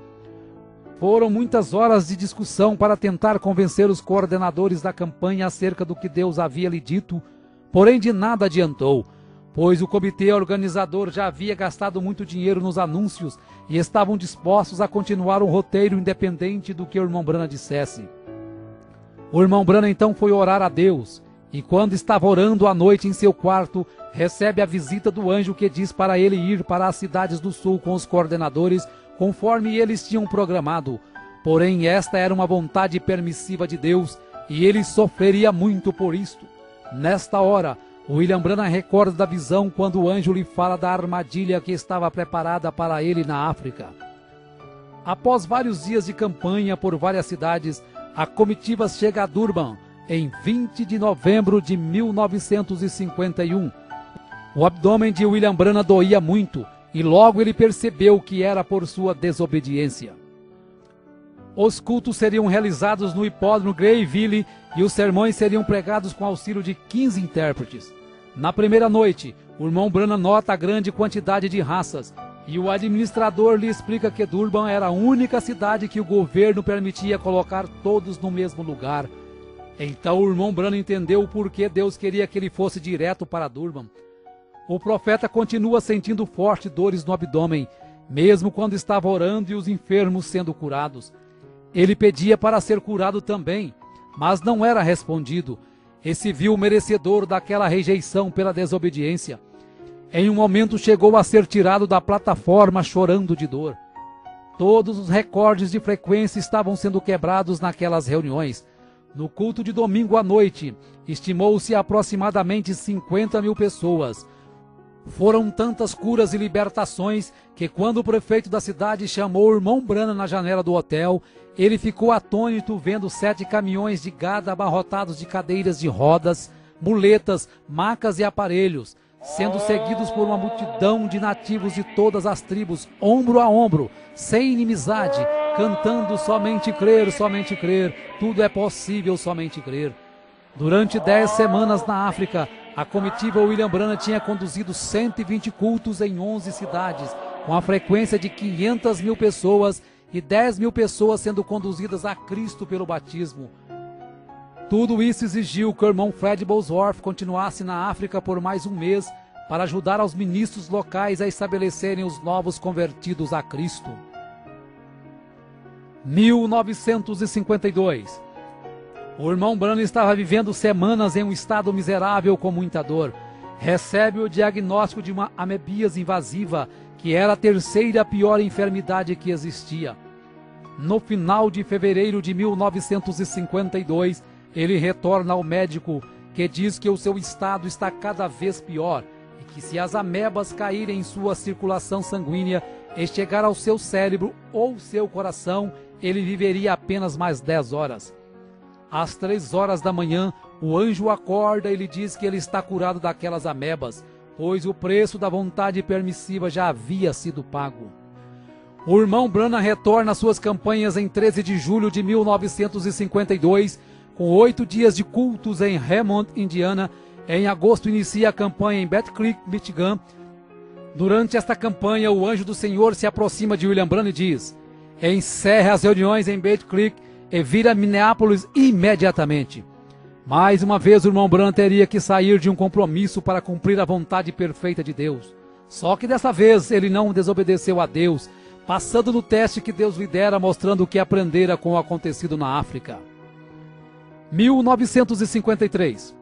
Foram muitas horas de discussão para tentar convencer os coordenadores da campanha acerca do que Deus havia lhe dito, porém de nada adiantou, pois o comitê organizador já havia gastado muito dinheiro nos anúncios e estavam dispostos a continuar um roteiro independente do que o irmão Branham dissesse. O irmão Branham então foi orar a Deus, e quando estava orando à noite em seu quarto, recebe a visita do anjo que diz para ele ir para as cidades do sul com os coordenadores, conforme eles tinham programado. Porém, esta era uma vontade permissiva de Deus, e ele sofreria muito por isto. Nesta hora, William Branham recorda da visão quando o anjo lhe fala da armadilha que estava preparada para ele na África. Após vários dias de campanha por várias cidades, a comitiva chega a Durban em 20 de novembro de 1951. O abdômen de William Branham doía muito e logo ele percebeu que era por sua desobediência. Os cultos seriam realizados no hipódromo Greyville e os sermões seriam pregados com auxílio de 15 intérpretes. Na primeira noite, o irmão Branham nota a grande quantidade de raças e o administrador lhe explica que Durban era a única cidade que o governo permitia colocar todos no mesmo lugar. Então o irmão Branham entendeu o porquê Deus queria que ele fosse direto para Durban. O profeta continua sentindo fortes dores no abdômen, mesmo quando estava orando e os enfermos sendo curados. Ele pedia para ser curado também, mas não era respondido, e se viu merecedor daquela rejeição pela desobediência. Em um momento chegou a ser tirado da plataforma chorando de dor. Todos os recordes de frequência estavam sendo quebrados naquelas reuniões. No culto de domingo à noite, estimou-se aproximadamente 50.000 pessoas. Foram tantas curas e libertações que quando o prefeito da cidade chamou o irmão Branham na janela do hotel, ele ficou atônito vendo 7 caminhões de gado abarrotados de cadeiras de rodas, muletas, macas e aparelhos, sendo seguidos por uma multidão de nativos de todas as tribos, ombro a ombro, sem inimizade, cantando somente crer, tudo é possível somente crer. Durante 10 semanas na África, a comitiva William Branham tinha conduzido 120 cultos em 11 cidades, com a frequência de 500.000 pessoas e 10.000 pessoas sendo conduzidas a Cristo pelo batismo. Tudo isso exigiu que o irmão Fred Bosworth continuasse na África por mais um mês para ajudar aos ministros locais a estabelecerem os novos convertidos a Cristo. 1952. O irmão Branham estava vivendo semanas em um estado miserável com muita dor. Recebe o diagnóstico de uma amebíase invasiva, que era a terceira pior enfermidade que existia. No final de fevereiro de 1952, ele retorna ao médico, que diz que o seu estado está cada vez pior e que se as amebas caírem em sua circulação sanguínea e chegar ao seu cérebro ou seu coração, ele viveria apenas mais 10 horas. Às 3 horas da manhã, o anjo acorda e lhe diz que ele está curado daquelas amebas, pois o preço da vontade permissiva já havia sido pago. O irmão Branham retorna às suas campanhas em 13 de julho de 1952, com 8 dias de cultos em Hammond, Indiana. Em agosto inicia a campanha em Battle Creek, Michigan. Durante esta campanha, o anjo do Senhor se aproxima de William Branham e diz: encerre as reuniões em Battle Creek e vira Minneapolis imediatamente. Mais uma vez o irmão Branham teria que sair de um compromisso para cumprir a vontade perfeita de Deus. Só que dessa vez ele não desobedeceu a Deus, passando no teste que Deus lhe dera, mostrando o que aprendera com o acontecido na África. 1953.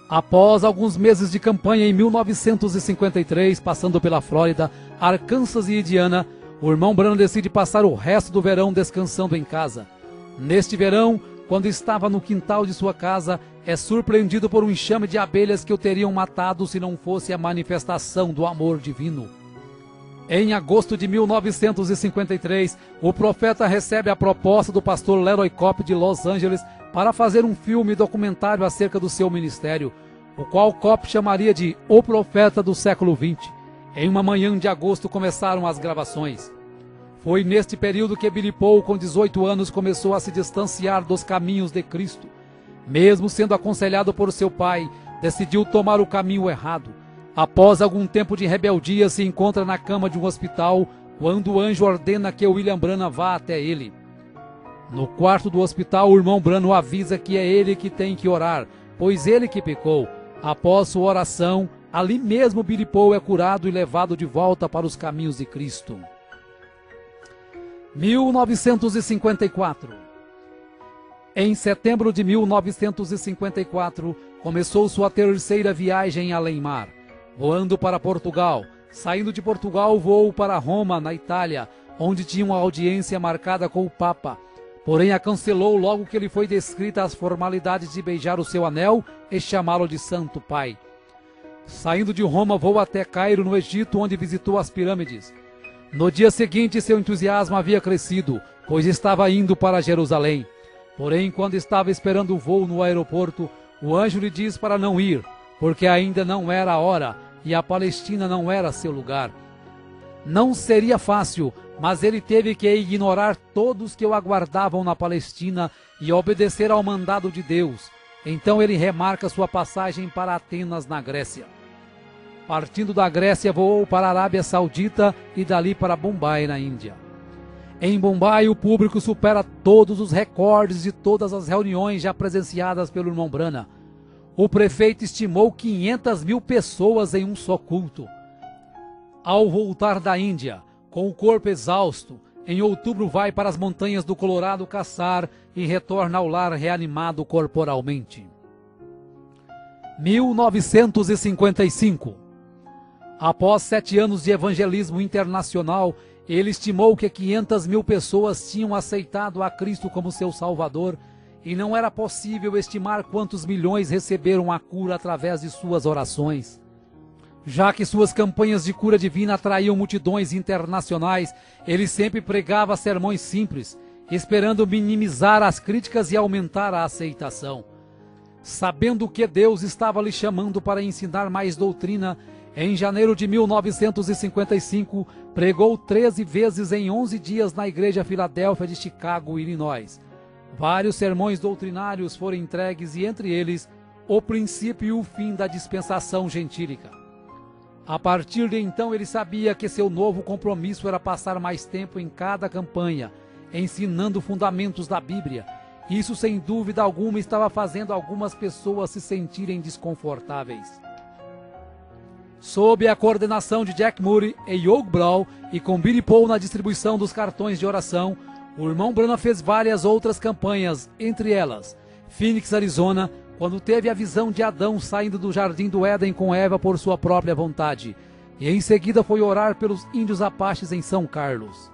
Após alguns meses de campanha em 1953, passando pela Flórida, Arkansas e Indiana, o irmão Branham decide passar o resto do verão descansando em casa. Neste verão, quando estava no quintal de sua casa, é surpreendido por um enxame de abelhas que o teriam matado se não fosse a manifestação do amor divino. Em agosto de 1953, o profeta recebe a proposta do pastor Leroy Cope de Los Angeles para fazer um filme documentário acerca do seu ministério, o qual Cope chamaria de O Profeta do Século XX. Em uma manhã de agosto começaram as gravações. Foi neste período que Billy Paul, com 18 anos, começou a se distanciar dos caminhos de Cristo. Mesmo sendo aconselhado por seu pai, decidiu tomar o caminho errado. Após algum tempo de rebeldia, se encontra na cama de um hospital, quando o anjo ordena que William Branham vá até ele. No quarto do hospital, o irmão Branham avisa que é ele que tem que orar, pois ele que pecou. Após sua oração, ali mesmo Billy Paul é curado e levado de volta para os caminhos de Cristo. 1954. Em setembro de 1954, começou sua terceira viagem além-mar, voando para Portugal. Saindo de Portugal, voou para Roma, na Itália, onde tinha uma audiência marcada com o Papa. porém a cancelou logo que lhe foi descrita as formalidades de beijar o seu anel e chamá-lo de Santo Pai. Saindo de Roma, voou até Cairo, no Egito, onde visitou as pirâmides. No dia seguinte, seu entusiasmo havia crescido, pois estava indo para Jerusalém. Porém, quando estava esperando o voo no aeroporto, o anjo lhe diz para não ir, porque ainda não era a hora e a Palestina não era seu lugar. Não seria fácil, mas ele teve que ignorar todos que o aguardavam na Palestina e obedecer ao mandado de Deus. Então ele remarca sua passagem para Atenas, na Grécia. Partindo da Grécia, voou para a Arábia Saudita e dali para Bombai, na Índia. Em Bombai, o público supera todos os recordes de todas as reuniões já presenciadas pelo irmão Brana. O prefeito estimou 500 mil pessoas em um só culto. Ao voltar da Índia, com o corpo exausto, em outubro vai para as montanhas do Colorado caçar e retorna ao lar reanimado corporalmente. 1955. Após 7 anos de evangelismo internacional, ele estimou que 500 mil pessoas tinham aceitado a Cristo como seu Salvador e não era possível estimar quantos milhões receberam a cura através de suas orações. Já que suas campanhas de cura divina atraíam multidões internacionais, ele sempre pregava sermões simples, esperando minimizar as críticas e aumentar a aceitação. Sabendo que Deus estava lhe chamando para ensinar mais doutrina, em janeiro de 1955, pregou 13 vezes em 11 dias na Igreja Filadélfia de Chicago, Illinois. Vários sermões doutrinários foram entregues e, entre eles, o princípio e o fim da dispensação gentílica. A partir de então, ele sabia que seu novo compromisso era passar mais tempo em cada campanha, ensinando fundamentos da Bíblia. Isso, sem dúvida alguma, estava fazendo algumas pessoas se sentirem desconfortáveis. Sob a coordenação de Jack Moody e Hugh Brown e com Billy Paul na distribuição dos cartões de oração, o irmão Branham fez várias outras campanhas, entre elas Phoenix, Arizona, quando teve a visão de Adão saindo do jardim do Éden com Eva por sua própria vontade, e em seguida foi orar pelos índios apaches em São Carlos.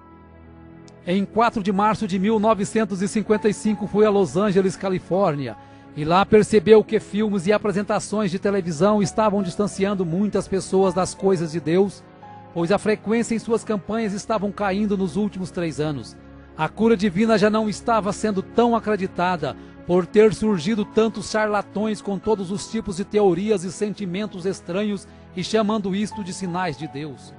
Em 4 de março de 1955 foi a Los Angeles, Califórnia, e lá percebeu que filmes e apresentações de televisão estavam distanciando muitas pessoas das coisas de Deus, pois a frequência em suas campanhas estavam caindo nos últimos 3 anos. A cura divina já não estava sendo tão acreditada, por ter surgido tantos charlatões com todos os tipos de teorias e sentimentos estranhos e chamando isto de sinais de Deus.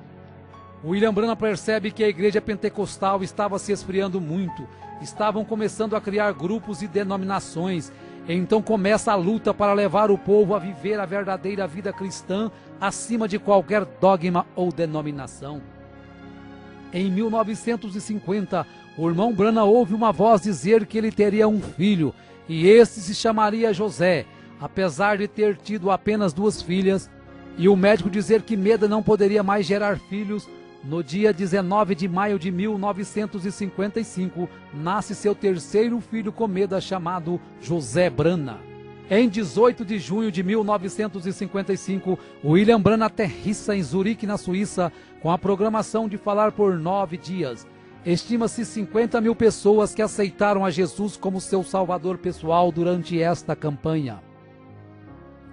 William Branham percebe que a igreja pentecostal estava se esfriando muito, estavam começando a criar grupos e denominações, então começa a luta para levar o povo a viver a verdadeira vida cristã acima de qualquer dogma ou denominação. Em 1950, o irmão Branham ouve uma voz dizer que ele teria um filho, e este se chamaria José, apesar de ter tido apenas 2 filhas, e o médico dizer que Meda não poderia mais gerar filhos. No dia 19 de maio de 1955, nasce seu 3º filho com Meda, chamado José Branham. Em 18 de junho de 1955, William Branham aterrissa em Zurique, na Suíça, com a programação de falar por 9 dias. Estima-se 50 mil pessoas que aceitaram a Jesus como seu salvador pessoal durante esta campanha.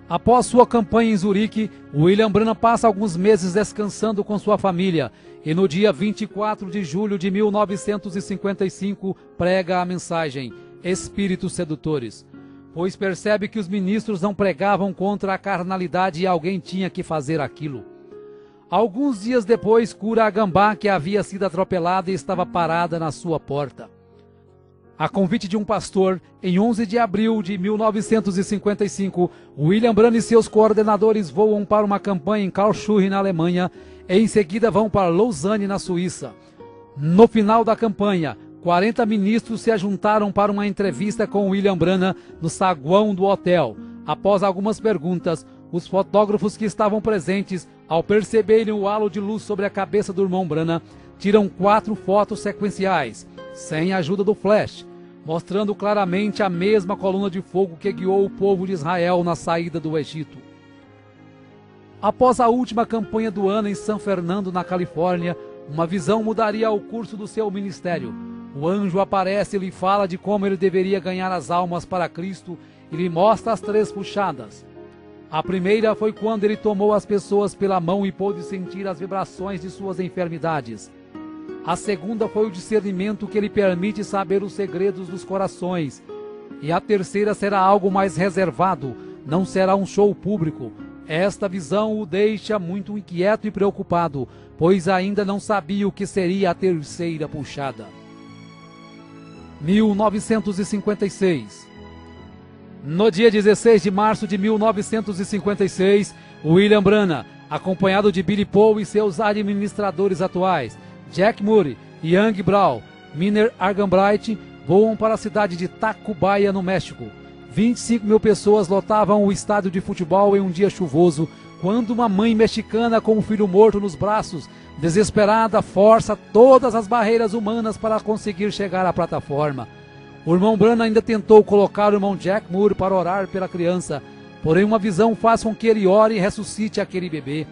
Após sua campanha em Zurique, William Branham passa alguns meses descansando com sua família e no dia 24 de julho de 1955 prega a mensagem Espíritos Sedutores, pois percebe que os ministros não pregavam contra a carnalidade e alguém tinha que fazer aquilo. Alguns dias depois, cura a gambá que havia sido atropelada e estava parada na sua porta. A convite de um pastor, em 11 de abril de 1955, William Branham e seus coordenadores voam para uma campanha em Karlsruhe, na Alemanha, e em seguida vão para Lausanne, na Suíça. No final da campanha, 40 ministros se ajuntaram para uma entrevista com William Branham no saguão do hotel. Após algumas perguntas, os fotógrafos que estavam presentes, ao perceberem o halo de luz sobre a cabeça do irmão Branham, tiram 4 fotos sequenciais, sem a ajuda do flash, mostrando claramente a mesma coluna de fogo que guiou o povo de Israel na saída do Egito. Após a última campanha do ano em San Fernando, na Califórnia, uma visão mudaria o curso do seu ministério. O anjo aparece e lhe fala de como ele deveria ganhar as almas para Cristo e lhe mostra as 3 puxadas. A primeira foi quando ele tomou as pessoas pela mão e pôde sentir as vibrações de suas enfermidades. A segunda foi o discernimento que lhe permite saber os segredos dos corações. E a terceira será algo mais reservado, não será um show público. Esta visão o deixa muito inquieto e preocupado, pois ainda não sabia o que seria a terceira puxada. 1956. No dia 16 de março de 1956, William Branham, acompanhado de Billy Paul e seus administradores atuais, Jack Murray, Young Brown, Miner Arganbright, voam para a cidade de Tacubaya, no México. 25 mil pessoas lotavam o estádio de futebol em um dia chuvoso, quando uma mãe mexicana com um filho morto nos braços, desesperada, força todas as barreiras humanas para conseguir chegar à plataforma. O irmão Branham ainda tentou colocar o irmão Jack Moore para orar pela criança, porém uma visão faz com que ele ore e ressuscite aquele bebê.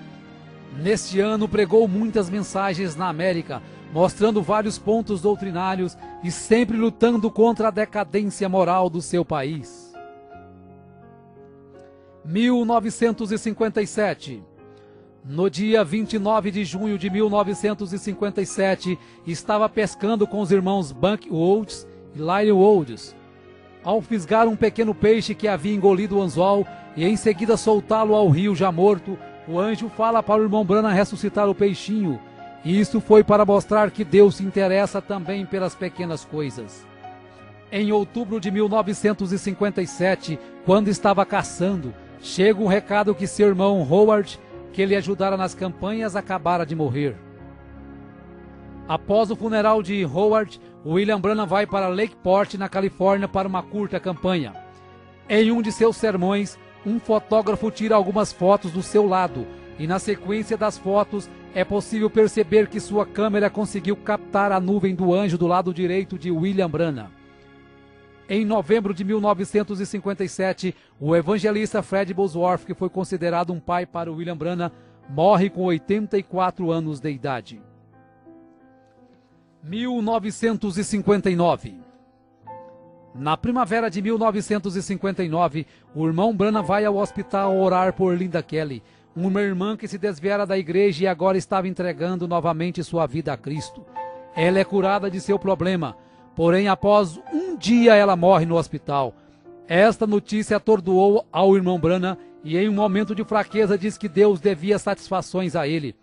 Neste ano pregou muitas mensagens na América, mostrando vários pontos doutrinários e sempre lutando contra a decadência moral do seu país. 1957. No dia 29 de junho de 1957, estava pescando com os irmãos Buck Woods e Larry Woods. Ao fisgar um pequeno peixe que havia engolido o anzol e em seguida soltá-lo ao rio já morto, o anjo fala para o irmão Branham ressuscitar o peixinho. E isso foi para mostrar que Deus se interessa também pelas pequenas coisas. Em outubro de 1957, quando estava caçando, chega um recado que seu irmão Howard, que ele ajudara nas campanhas, acabara de morrer. Após o funeral de Howard, William Branham vai para Lakeport, na Califórnia, para uma curta campanha. Em um de seus sermões, um fotógrafo tira algumas fotos do seu lado, e na sequência das fotos é possível perceber que sua câmera conseguiu captar a nuvem do anjo do lado direito de William Branham. Em novembro de 1957, o evangelista Fred Bosworth, que foi considerado um pai para William Branham, morre com 84 anos de idade. 1959. Na primavera de 1959, o irmão Branham vai ao hospital orar por Linda Kelly, uma irmã que se desviara da igreja e agora estava entregando novamente sua vida a Cristo. Ela é curada de seu problema, porém após um dia ela morre no hospital. Esta notícia atordoou ao irmão Branham e em um momento de fraqueza diz que Deus devia satisfações a ele.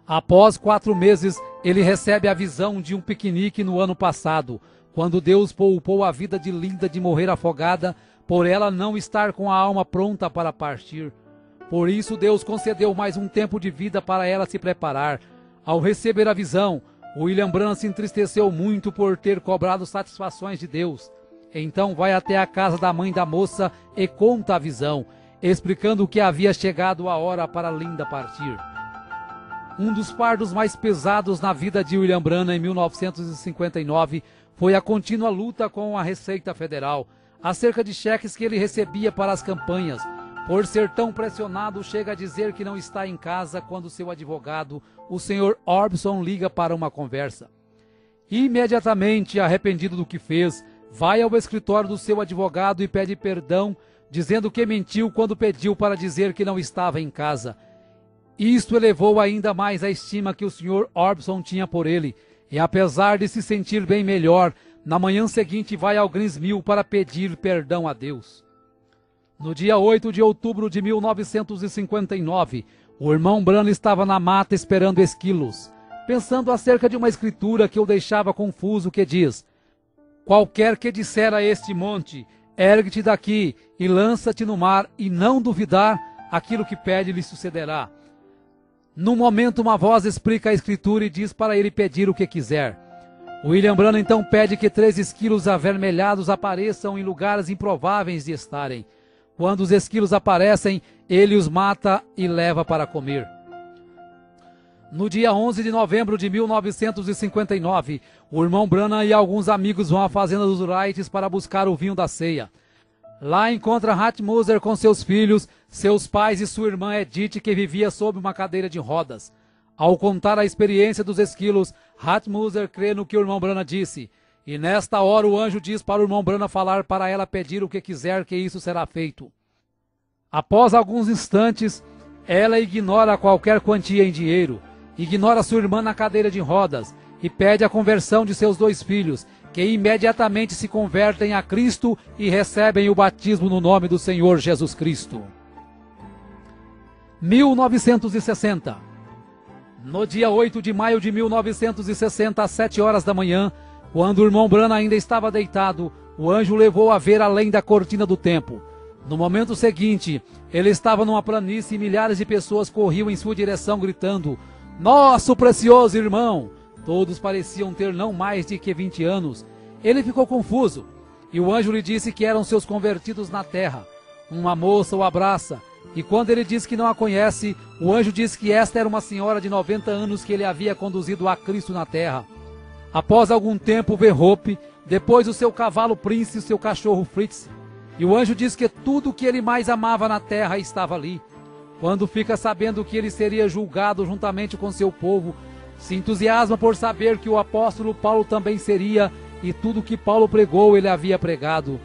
Após 4 meses, ele recebe a visão de um piquenique no ano passado, quando Deus poupou a vida de Linda de morrer afogada, por ela não estar com a alma pronta para partir. Por isso Deus concedeu mais um tempo de vida para ela se preparar. Ao receber a visão, William Branham se entristeceu muito por ter cobrado satisfações de Deus. Então vai até a casa da mãe da moça e conta a visão, explicando que havia chegado a hora para Linda partir. Um dos fardos mais pesados na vida de William Branham em 1959 foi a contínua luta com a Receita Federal, acerca de cheques que ele recebia para as campanhas. Por ser tão pressionado, chega a dizer que não está em casa quando seu advogado, o Sr. Orbison, liga para uma conversa. Imediatamente, arrependido do que fez, vai ao escritório do seu advogado e pede perdão, dizendo que mentiu quando pediu para dizer que não estava em casa. Isto elevou ainda mais a estima que o Sr. Orbison tinha por ele, e apesar de se sentir bem melhor, na manhã seguinte vai ao Greens Mill para pedir perdão a Deus. No dia 8 de outubro de 1959, o irmão Branham estava na mata esperando esquilos, pensando acerca de uma escritura que o deixava confuso, que diz: qualquer que disser a este monte, ergue-te daqui e lança-te no mar, e não duvidar, aquilo que pede lhe sucederá. No momento, uma voz explica a escritura e diz para ele pedir o que quiser. William Branham então pede que 3 esquilos avermelhados apareçam em lugares improváveis de estarem. Quando os esquilos aparecem, ele os mata e leva para comer. No dia 11 de novembro de 1959, o irmão Branham e alguns amigos vão à fazenda dos Wrights para buscar o vinho da ceia. Lá encontra Hat Moser com seus filhos, seus pais e sua irmã Edith, que vivia sob uma cadeira de rodas. Ao contar a experiência dos esquilos, Hat Moser crê no que o irmão Branham disse. E nesta hora o anjo diz para o irmão Branham falar para ela pedir o que quiser, que isso será feito. Após alguns instantes, ela ignora qualquer quantia em dinheiro, ignora sua irmã na cadeira de rodas e pede a conversão de seus 2 filhos, que imediatamente se convertem a Cristo e recebem o batismo no nome do Senhor Jesus Cristo. 1960. No dia 8 de maio de 1960, às 7 horas da manhã, quando o irmão Branham ainda estava deitado, o anjo o levou a ver além da cortina do templo. No momento seguinte, ele estava numa planície e milhares de pessoas corriam em sua direção gritando: "Nosso precioso irmão!" Todos pareciam ter não mais de que 20 anos. Ele ficou confuso, e o anjo lhe disse que eram seus convertidos na terra. Uma moça o abraça, e quando ele diz que não a conhece, o anjo diz que esta era uma senhora de 90 anos que ele havia conduzido a Cristo na terra. Após algum tempo vê Hope, depois o seu cavalo Prince e o seu cachorro Fritz. E o anjo diz que tudo o que ele mais amava na terra estava ali. Quando fica sabendo que ele seria julgado juntamente com seu povo, se entusiasma por saber que o apóstolo Paulo também seria, e tudo que Paulo pregou ele havia pregado.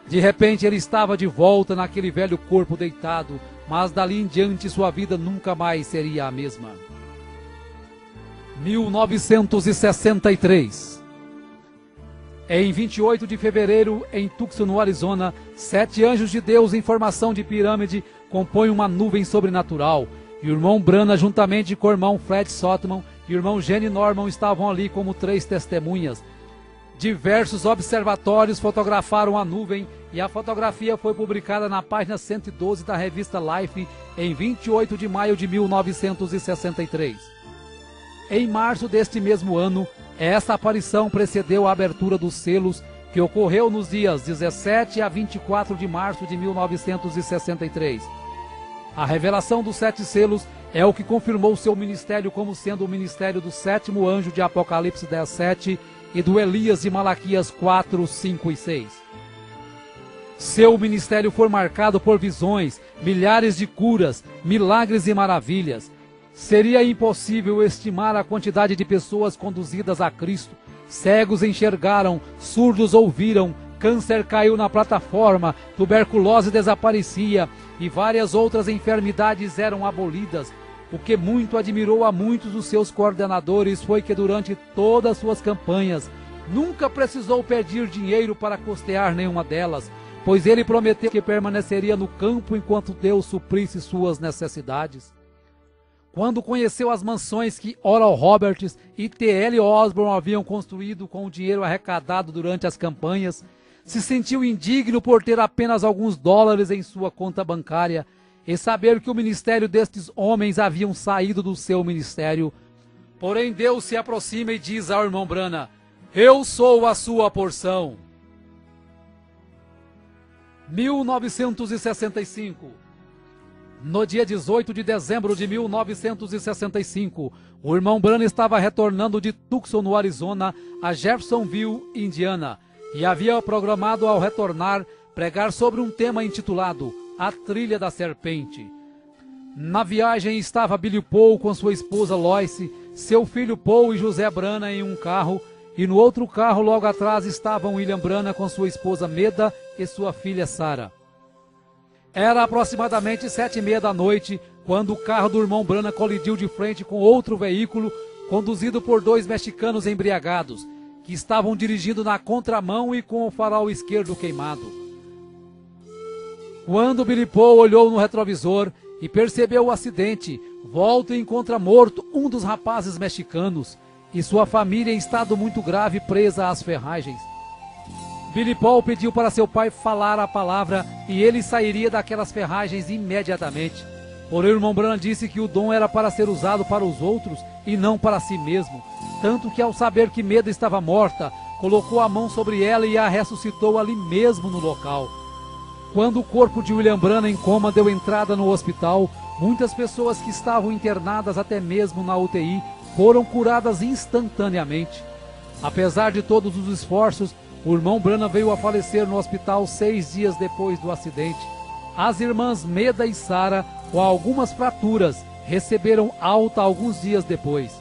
De repente ele estava de volta naquele velho corpo deitado, mas dali em diante sua vida nunca mais seria a mesma. 1963. Em 28 de fevereiro, em Tucson, no Arizona, 7 anjos de Deus em formação de pirâmide compõem uma nuvem sobrenatural, e o irmão Branham, juntamente com o irmão Fred Sotman e o irmão Gene Norman, estavam ali como 3 testemunhas. Diversos observatórios fotografaram a nuvem e a fotografia foi publicada na página 112 da revista Life em 28 de maio de 1963. Em março deste mesmo ano, essa aparição precedeu a abertura dos selos, que ocorreu nos dias 17 a 24 de março de 1963. A revelação dos 7 selos é o que confirmou seu ministério como sendo o ministério do 7º anjo de Apocalipse 10:7 e do Elias de Malaquias 4, 5 e 6. Seu ministério foi marcado por visões, milhares de curas, milagres e maravilhas. Seria impossível estimar a quantidade de pessoas conduzidas a Cristo. Cegos enxergaram, surdos ouviram, câncer caiu na plataforma, tuberculose desaparecia e várias outras enfermidades eram abolidas. O que muito admirou a muitos dos seus coordenadores foi que durante todas as suas campanhas nunca precisou pedir dinheiro para custear nenhuma delas, pois ele prometeu que permaneceria no campo enquanto Deus suprisse suas necessidades. Quando conheceu as mansões que Oral Roberts e T.L. Osborne haviam construído com o dinheiro arrecadado durante as campanhas, se sentiu indigno por ter apenas alguns dólares em sua conta bancária e saber que o ministério destes homens haviam saído do seu ministério. Porém Deus se aproxima e diz ao irmão Branham: "Eu sou a sua porção." 1965. No dia 18 de dezembro de 1965, o irmão Branham estava retornando de Tucson, no Arizona, a Jeffersonville, Indiana, e havia programado ao retornar pregar sobre um tema intitulado A Trilha da Serpente. Na viagem estava Billy Paul com sua esposa Lois, seu filho Paul e José Branham em um carro, e no outro carro logo atrás estavam William Branham com sua esposa Meda e sua filha Sarah. Era aproximadamente 7:30 da noite, quando o carro do irmão Branham colidiu de frente com outro veículo, conduzido por 2 mexicanos embriagados, que estavam dirigindo na contramão e com o farol esquerdo queimado. Quando Billy Paul olhou no retrovisor e percebeu o acidente, volta e encontra morto um dos rapazes mexicanos, e sua família em estado muito grave presa às ferragens. Billy Paul pediu para seu pai falar a palavra e ele sairia daquelas ferragens imediatamente. Porém, o irmão Branham disse que o dom era para ser usado para os outros e não para si mesmo. Tanto que, ao saber que Meda estava morta, colocou a mão sobre ela e a ressuscitou ali mesmo no local. Quando o corpo de William Branham em coma deu entrada no hospital, muitas pessoas que estavam internadas até mesmo na UTI foram curadas instantaneamente. Apesar de todos os esforços, o irmão Branham veio a falecer no hospital 6 dias depois do acidente. As irmãs Meda e Sarah, com algumas fraturas, receberam alta alguns dias depois.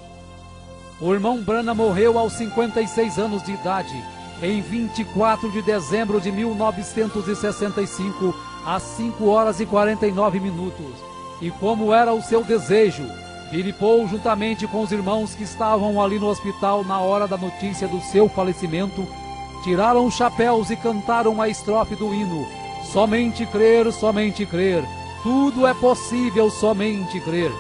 O irmão Branham morreu aos 56 anos de idade em 24 de dezembro de 1965, às 5 horas e 49 minutos. E como era o seu desejo, Billy Paul, juntamente com os irmãos que estavam ali no hospital na hora da notícia do seu falecimento, tiraram os chapéus e cantaram uma estrofe do hino: somente crer, tudo é possível, somente crer.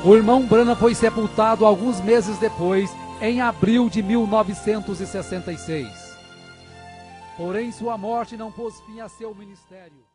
O irmão Branham foi sepultado alguns meses depois, em abril de 1966. Porém, sua morte não pôs fim a seu ministério.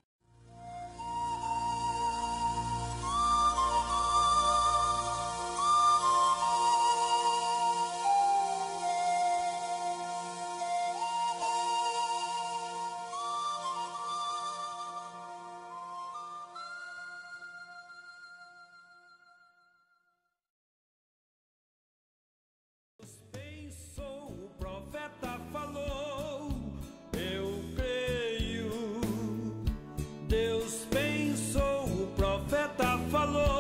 Deus pensou, o profeta falou.